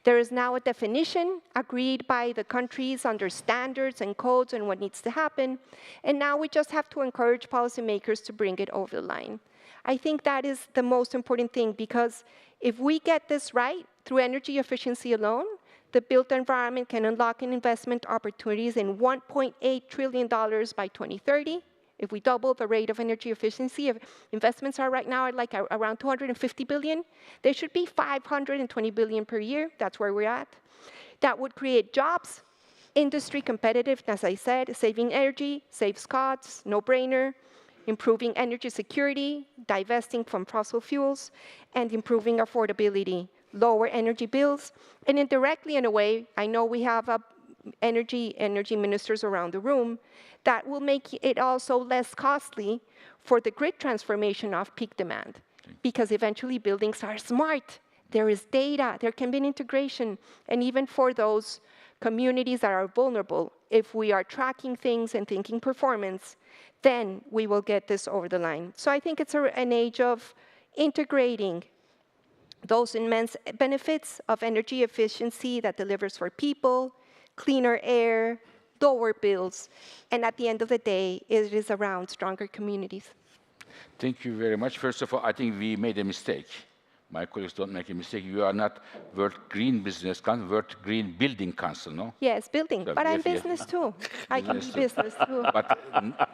Speaker 6: There is now a definition agreed by the countries under standards and codes and what needs to happen. And now we just have to encourage policymakers to bring it over the line. I think that is the most important thing, because if we get this right through energy efficiency alone, the built environment can unlock investment opportunities in $1.8 trillion by 2030. If we double the rate of energy efficiency, if investments are right now at like around 250 billion, they should be 520 billion per year. That's where we're at. That would create jobs, industry competitive, as I said, saving energy, saves costs, no-brainer, improving energy security, divesting from fossil fuels, and improving affordability, lower energy bills, and indirectly, in a way, I know we have energy ministers around the room, that will make it also less costly for the grid transformation of peak demand. Because eventually buildings are smart. There is data, there can be an integration. And even for those communities that are vulnerable, if we are tracking things and thinking performance, then we will get this over the line. So I think it's an age of integrating those immense benefits of energy efficiency that delivers for people, cleaner air, lower bills, and at the end of the day, it is around stronger communities.
Speaker 3: Thank you very much. First of all, I think we made a mistake. My colleagues don't make a mistake. You are not World Green Business Council, World Green Building Council, no?
Speaker 6: Yes, building,
Speaker 3: So
Speaker 6: but I'm
Speaker 3: yes,
Speaker 6: business too. I can be business too.
Speaker 3: But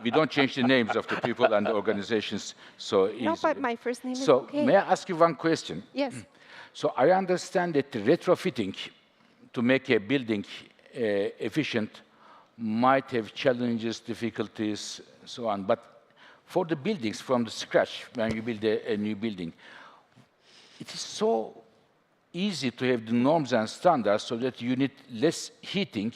Speaker 3: we don't change the names of the people and the organizations so easily.
Speaker 6: No, but my first name is
Speaker 3: So
Speaker 6: okay.
Speaker 3: may I ask you one question?
Speaker 6: Yes.
Speaker 3: So I understand that retrofitting to make a building efficient might have challenges, difficulties, so on. But for the buildings from the scratch, when you build a new building, it is so easy to have the norms and standards so that you need less heating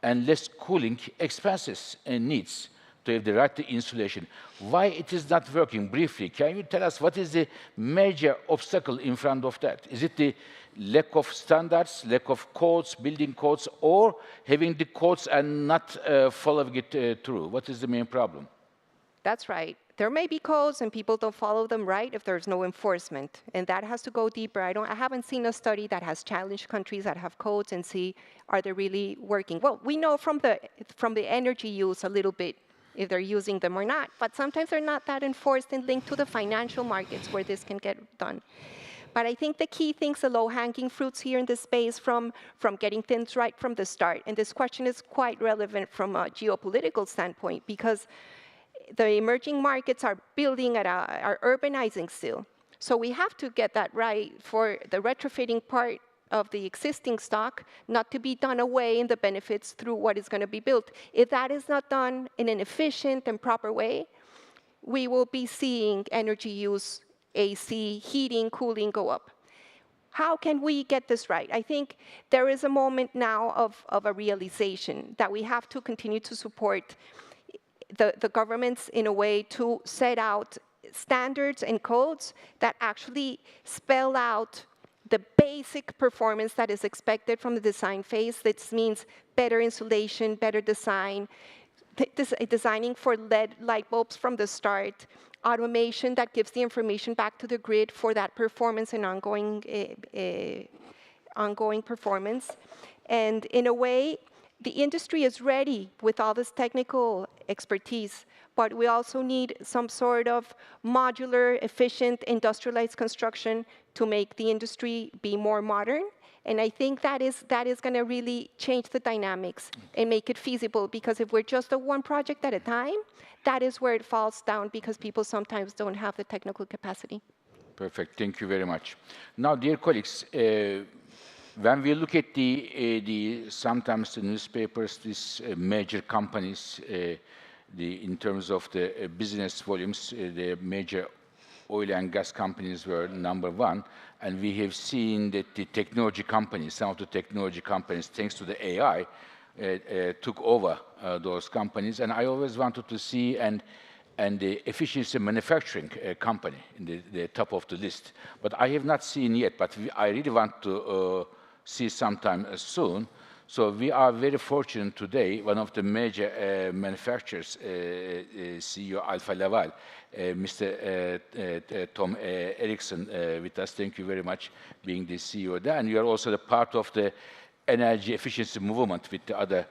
Speaker 3: and less cooling expenses and needs to to have the right insulation. Why it is not working? Briefly, can you tell us what is the major obstacle in front of that? Is it the lack of standards, lack of codes, building codes, or having the codes and not following it through? What is the main problem?
Speaker 6: That's right. There may be codes and people don't follow them right if there's no enforcement. And that has to go deeper. I haven't seen a study that has challenged countries that have codes and see, are they really working? Well, we know from the energy use a little bit if they're using them or not, but sometimes they're not that enforced and linked to the financial markets where this can get done. But I think the key things, the low-hanging fruits here in this space from getting things right from the start. And this question is quite relevant from a geopolitical standpoint because the emerging markets are building are urbanizing still. So we have to get that right for the retrofitting part of the existing stock not to be done away in the benefits through what is going to be built. If that is not done in an efficient and proper way, we will be seeing energy use, AC, heating, cooling go up. How can we get this right? I think there is a moment now of a realization that we have to continue to support the governments in a way to set out standards and codes that actually spell out the basic performance that is expected from the design phase. This means better insulation, better design, designing for LED light bulbs from the start, automation that gives the information back to the grid for that performance and ongoing performance. And in a way, the industry is ready with all this technical expertise, but we also need some sort of modular, efficient, industrialized construction to make the industry be more modern. And I think that is going to really change the dynamics and make it feasible, because if we're just a one project at a time, that is where it falls down because people sometimes don't have the technical capacity.
Speaker 3: Perfect. Thank you very much. Now, dear colleagues, when we look at sometimes the newspapers, these major companies, in terms of the business volumes, the major oil and gas companies were #1, and we have seen that the technology companies, some of the technology companies, thanks to the AI, took over those companies. And I always wanted to see and the efficiency manufacturing company in the top of the list, but I have not seen yet. But I really want to see sometime soon. So we are very fortunate today. One of the major manufacturers, CEO Alfa Laval, Mr. Tom Eriksson, with us. Thank you very much being the CEO there. And you are also the part of the energy efficiency movement with the other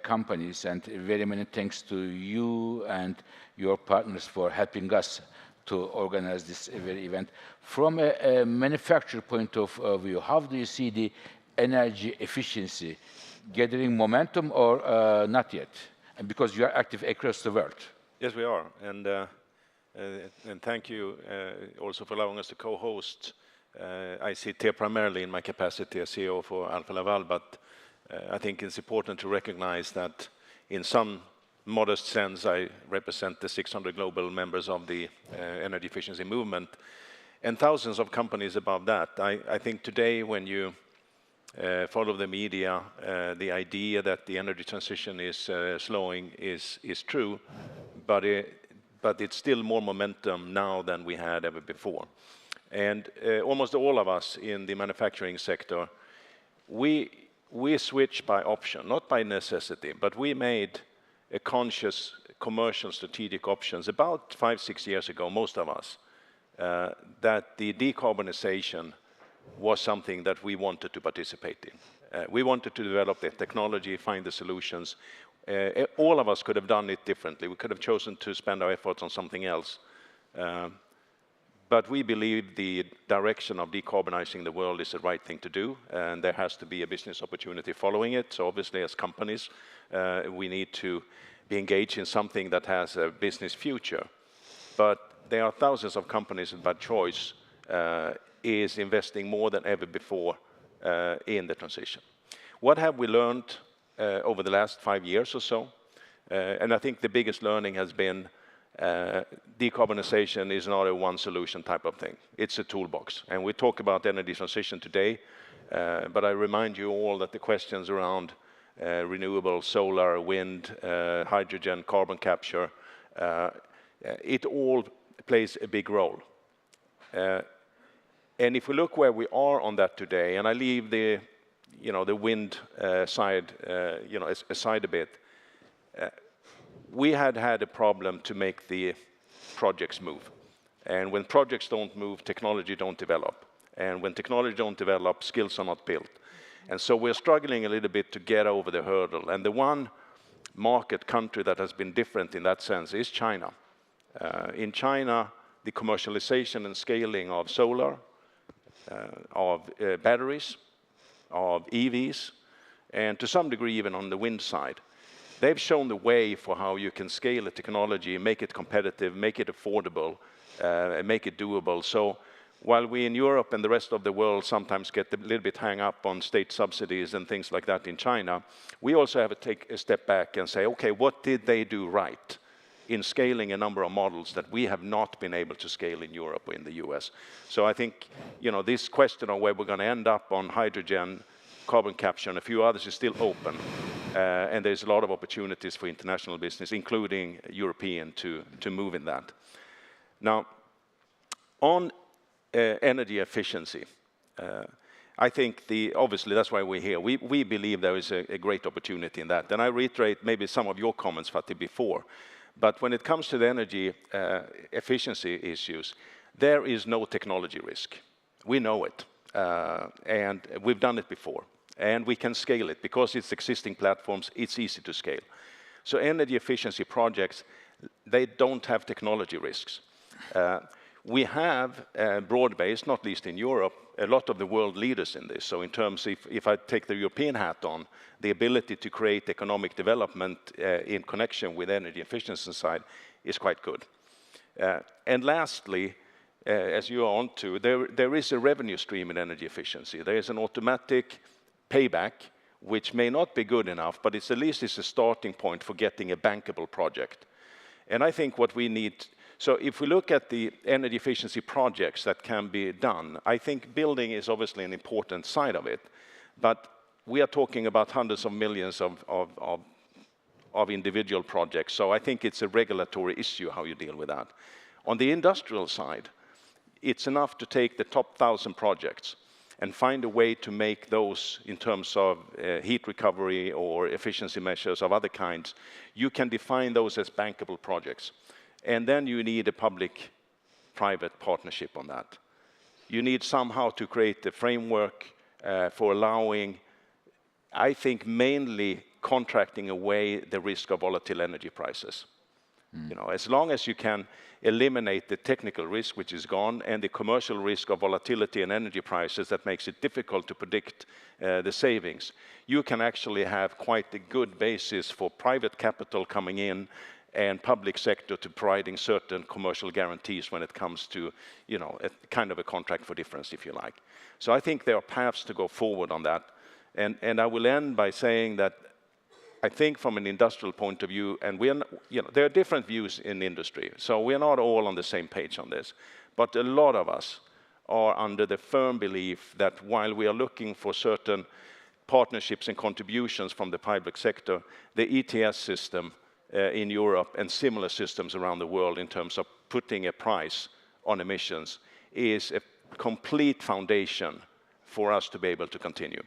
Speaker 3: companies. And very many thanks to you and your partners for helping us to organize this very event. From a manufacturer point of view, how do you see the energy efficiency gathering momentum or not yet? And because you are active across the world.
Speaker 7: Yes, we are. And thank you also for allowing us to co-host. I sit here primarily in my capacity as CEO for Alfa Laval, but I think it's important to recognize that in some modest sense, I represent the 600 global members of the energy efficiency movement and thousands of companies above that. I think today when you follow the media, the idea that the energy transition is slowing is true, but it's still more momentum now than we had ever before. And almost all of us in the manufacturing sector, we switch by option, not by necessity, but we made a conscious commercial strategic options about 5-6 years ago, most of us, that the decarbonization was something that we wanted to participate in. We wanted to develop the technology, find the solutions. All of us could have done it differently. We could have chosen to spend our efforts on something else. But we believe the direction of decarbonizing the world is the right thing to do, and there has to be a business opportunity following it. So obviously, as companies, we need to be engaged in something that has a business future. But there are thousands of companies that by choice is investing more than ever before in the transition. What have we learned over the last 5 years or so? And I think the biggest learning has been decarbonization is not a one solution type of thing. It's a toolbox. And we talk about energy transition today, but I remind you all that the questions around renewable solar, wind, hydrogen, carbon capture. It all plays a big role. And if we look where we are on that today, and I leave the, the wind side, aside a bit, we had a problem to make the projects move. And when projects don't move, technology don't develop. And when technology don't develop, skills are not built. And so we're struggling a little bit to get over the hurdle. And the one market country that has been different in that sense is China. In China, the commercialization and scaling of solar, of batteries, of EVs, and to some degree even on the wind side, they've shown the way for how you can scale a technology, make it competitive, make it affordable, and make it doable. So while we in Europe and the rest of the world sometimes get a little bit hung up on state subsidies and things like that in China, we also have to take a step back and say, okay, what did they do right in scaling a number of models that we have not been able to scale in Europe or in the US? So I think, this question of where we're going to end up on hydrogen, carbon capture, and a few others is still open. And there's a lot of opportunities for international business, including European, to move in that. Now, on energy efficiency, I think obviously that's why we're here. We believe there is a great opportunity in that. And I reiterate maybe some of your comments, Fatih, before. But when it comes to the energy efficiency issues, there is no technology risk. We know it. And we've done it before. And we can scale it. Because it's existing platforms, it's easy to scale. So energy efficiency projects, they don't have technology risks. We have broad-based, not least in Europe, a lot of the world leaders in this. So in terms, if I take the European hat on, the ability to create economic development in connection with energy efficiency side is quite good. And lastly, as you are on to, there is a revenue stream in energy efficiency. There is an automatic payback, which may not be good enough, but at least it's a starting point for getting a bankable project. And I think what we need, so if we look at the energy efficiency projects that can be done, I think building is obviously an important side of it, but we are talking about hundreds of millions of individual projects. So I think it's a regulatory issue how you deal with that. On the industrial side, it's enough to take the top 1,000 projects and find a way to make those in terms of heat recovery or efficiency measures of other kinds. You can define those as bankable projects. And then you need a public-private partnership on that. You need somehow to create a framework for allowing, I think, mainly contracting away the risk of volatile energy prices. As long as you can eliminate the technical risk, which is gone, and the commercial risk of volatility in energy prices that makes it difficult to predict the savings, you can actually have quite a good basis for private capital coming in and public sector to providing certain commercial guarantees when it comes to, a kind of a contract for difference, if you like. So I think there are paths to go forward on that. And I will end by saying that I think from an industrial point of view, and there are different views in industry, so we're not all on the same page on this. But a lot of us are under the firm belief that while we are looking for certain partnerships and contributions from the public sector, the ETS system in Europe and similar systems around the world in terms of putting a price on emissions is a complete foundation for us to be able to continue.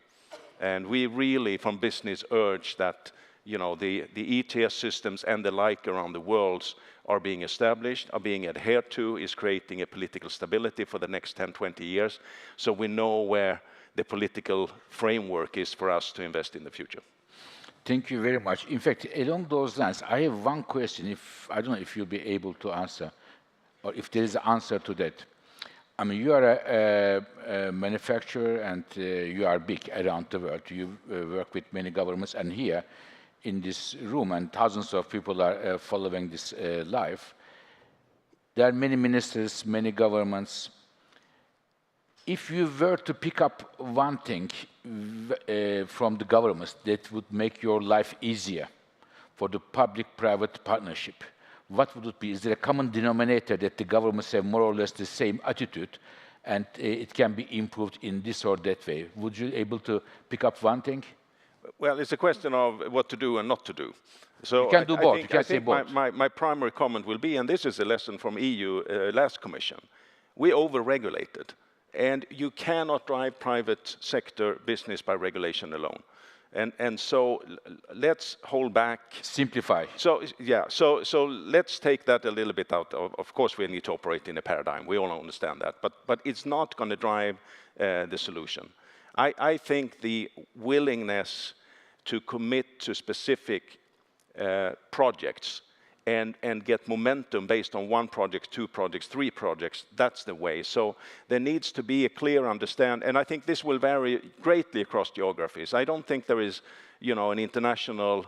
Speaker 7: And we really, from business, urge that the ETS systems and the like around the world are being established, are being adhered to, is creating a political stability for the next 10, 20 years. So we know where the political framework is for us to invest in the future.
Speaker 3: Thank you very much. In fact, along those lines, I have one question. I don't know if you'll be able to answer, or if there is an answer to that. I mean, you are a manufacturer and you are big around the world. You work with many governments, and here in this room, and thousands of people are following this live. There are many ministers, many governments. If you were to pick up one thing from the governments that would make your life easier for the public-private partnership, what would it be? Is there a common denominator that the governments have more or less the same attitude and it can be improved in this or that way? Would you be able to pick up one thing?
Speaker 7: Well, it's a question of what to do and not to do. So
Speaker 3: you can do both. You can say both.
Speaker 7: My primary comment will be, and this is a lesson from EU last Commission, we over-regulated. And you cannot drive private sector business by regulation alone. And so let's hold back.
Speaker 3: Simplify.
Speaker 7: So yeah, so let's take that a little bit out. Of course, we need to operate in a paradigm. We all understand that, but it's not going to drive the solution. I think the willingness to commit to specific projects and get momentum based on 1 project, 2 projects, 3 projects, that's the way. So there needs to be a clear understanding, and I think this will vary greatly across geographies. I don't think there is, an international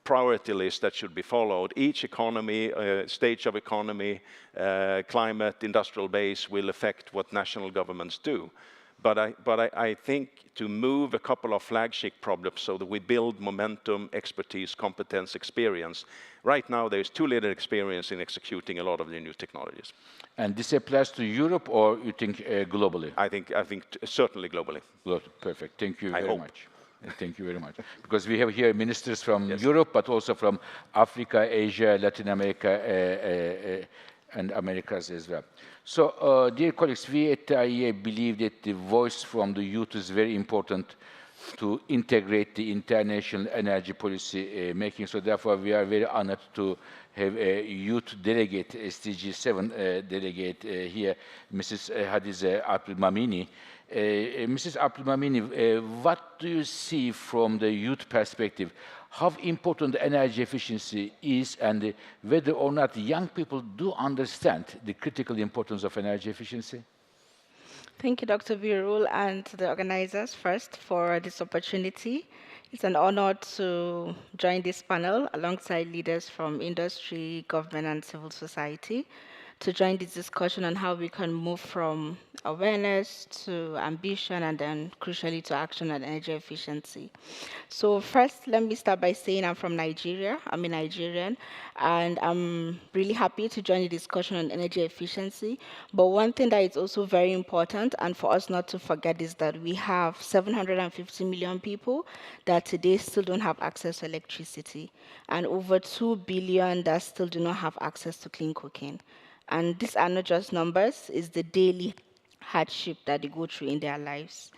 Speaker 7: priority list that should be followed. Each economy, stage of economy, climate, industrial base will affect what national governments do. But I think to move a couple of flagship problems so that we build momentum, expertise, competence, experience. Right now, there's too little experience in executing a lot of the new technologies.
Speaker 3: And this applies to Europe, or you think globally?
Speaker 7: I think certainly globally.
Speaker 3: Perfect. Thank you very much. Thank you very much. Because we have here ministers from Europe, but also from Africa, Asia, Latin America, and Americas as well. So, dear colleagues, we at the IEA believe that the voice from the youth is very important to integrate the international energy policy making. So therefore, we are very honored to have a youth delegate, SDG 7 delegate here, Mrs. Hadize Abdulmamini. Mrs. Abdulmamini, what do you see from the youth perspective? How important energy efficiency is, and whether or not young people do understand the critical importance of energy efficiency?
Speaker 8: Thank you, Dr. Birol, and to the organizers first for this opportunity. It's an honor to join this panel alongside leaders from industry, government, and civil society to join this discussion on how we can move from awareness to ambition and then crucially to action and energy efficiency. So first, let me start by saying I'm from Nigeria. I'm a Nigerian, and I'm really happy to join the discussion on energy efficiency. But one thing that is also very important, and for us not to forget, is that we have 750 million people that today still don't have access to electricity, and over 2 billion that still do not have access to clean cooking. And these are not just numbers, it's the daily hardship that they go through in their lives.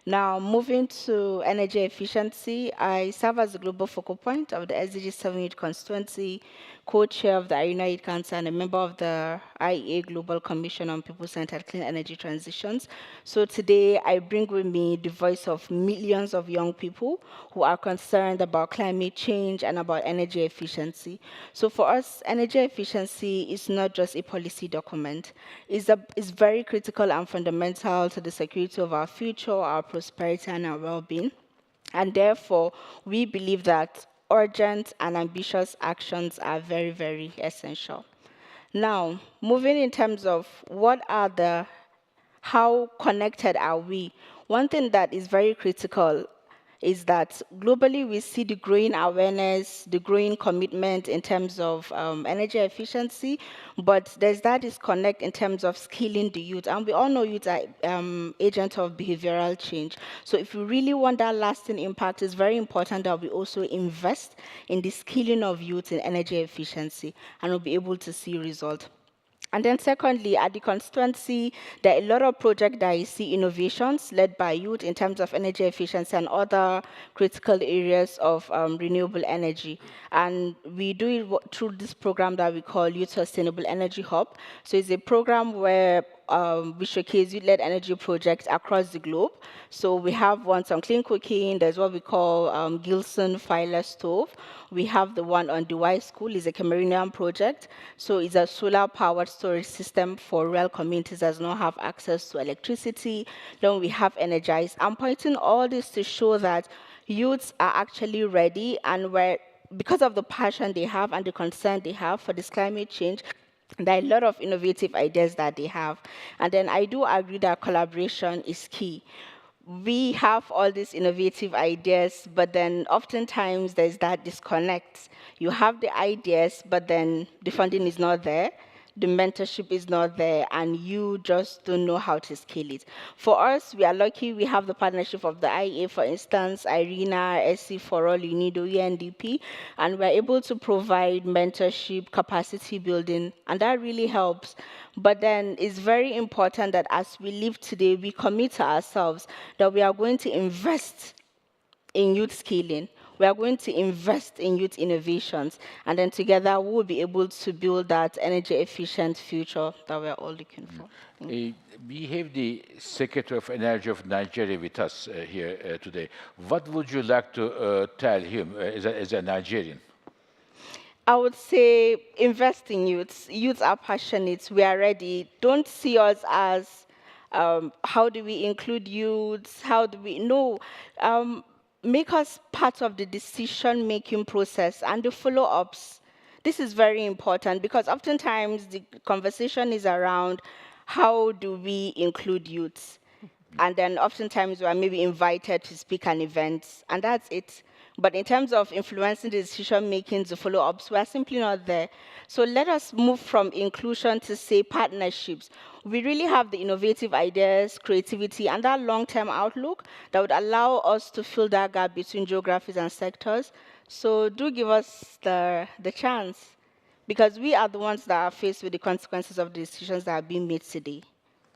Speaker 8: Now, moving to energy efficiency, I serve as the global focal point of the SDG 7 Youth Constituency, co-chair of the IEA Youth Council, and a member of the IEA Global Commission on People-Centered Clean Energy Transitions. So today, I bring with me the voice of millions of young people who are concerned about climate change and about energy efficiency. So for us, energy efficiency is not just a policy document. It's very critical and fundamental to the security of our future, our prosperity, and our well-being. And therefore, we believe that urgent and ambitious actions are very, very essential. Now, moving in terms of how connected are we? One thing that is very critical is that globally we see the growing awareness, the growing commitment in terms of energy efficiency, but there's that disconnect in terms of skilling the youth. And we all know youth are agents of behavioral change. So if we really want that lasting impact, it's very important that we also invest in the skilling of youth in energy efficiency, and we'll be able to see results. And then secondly, at the constituency, there are a lot of projects that I see innovations led by youth in terms of energy efficiency and other critical areas of renewable energy. And we do it through this program that we call Youth Sustainable Energy Hub. So it's a program where we showcase youth-led energy projects across the globe. So we have ones on clean cooking. There's what we call Gilson Filer Stove. We have the one on Dewey School. It's a Cameroonian project. So it's a solar-powered storage system for rural communities that do not have access to electricity. Then we have Energize. I'm pointing all this to show that youths are actually ready, and because of the passion they have and the concern they have for this climate change, there are a lot of innovative ideas that they have. And then I do agree that collaboration is key. We have all these innovative ideas, but then oftentimes there's that disconnect. You have the ideas, but then the funding is not there. the mentorship is not there and you just don't know how to scale it. For us, we are lucky we have the partnership of the IEA, for instance, IRENA, SC for All, UNIDO, UNDP, and we're able to provide mentorship, capacity building, and that really helps. But then it's very important that as we live today, we commit to ourselves that we are going to invest in youth scaling. We are going to invest in youth innovations, and then together we will be able to build that energy efficient future that we're all looking for.
Speaker 3: We have the Secretary of Energy of Nigeria with us here today. What would you like to tell him as a Nigerian?
Speaker 8: I would say invest in youths. Youths are passionate. We are ready. Don't see us as how do we include youths? How do we? No. Make us part of the decision-making process and the follow-ups. This is very important because oftentimes the conversation is around how do we include youths? And then oftentimes we are maybe invited to speak at events, and that's it. But in terms of influencing the decision-making, the follow-ups, we are simply not there. So let us move from inclusion to, say, partnerships. We really have the innovative ideas, creativity, and that long-term outlook that would allow us to fill that gap between geographies and sectors. So do give us the chance, because we are the ones that are faced with the consequences of the decisions that are being made today.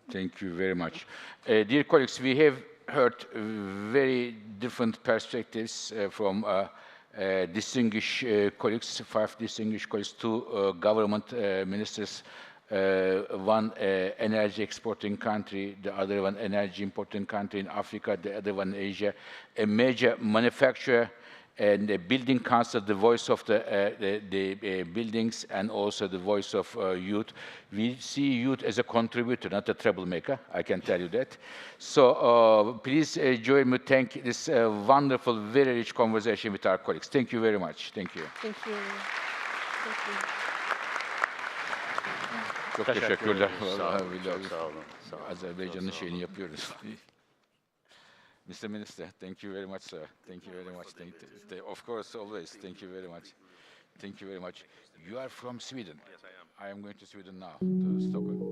Speaker 3: Thank you very much. Dear colleagues, we have heard very different perspectives from distinguished colleagues, 5 distinguished colleagues, 2 government ministers, one energy exporting country, the other one energy importing country in Africa, the other one Asia, a major manufacturer, and the building council, the voice of the buildings, and also the voice of youth. We see youth as a contributor, not a troublemaker, I can tell you that. So please join me to thank this wonderful, very rich conversation with our colleagues. Thank you very much. Thank you.
Speaker 6: Thank you. Thank you.
Speaker 3: Çok teşekkürler. Azerbaycan'ın şeyini yapıyoruz. Mr. Minister, thank you very much, sir. Thank you very much. Of course, always. Thank you very much. Thank you very much. You are from Sweden.
Speaker 7: Yes, I am.
Speaker 3: I am going to Sweden now, to Stockholm.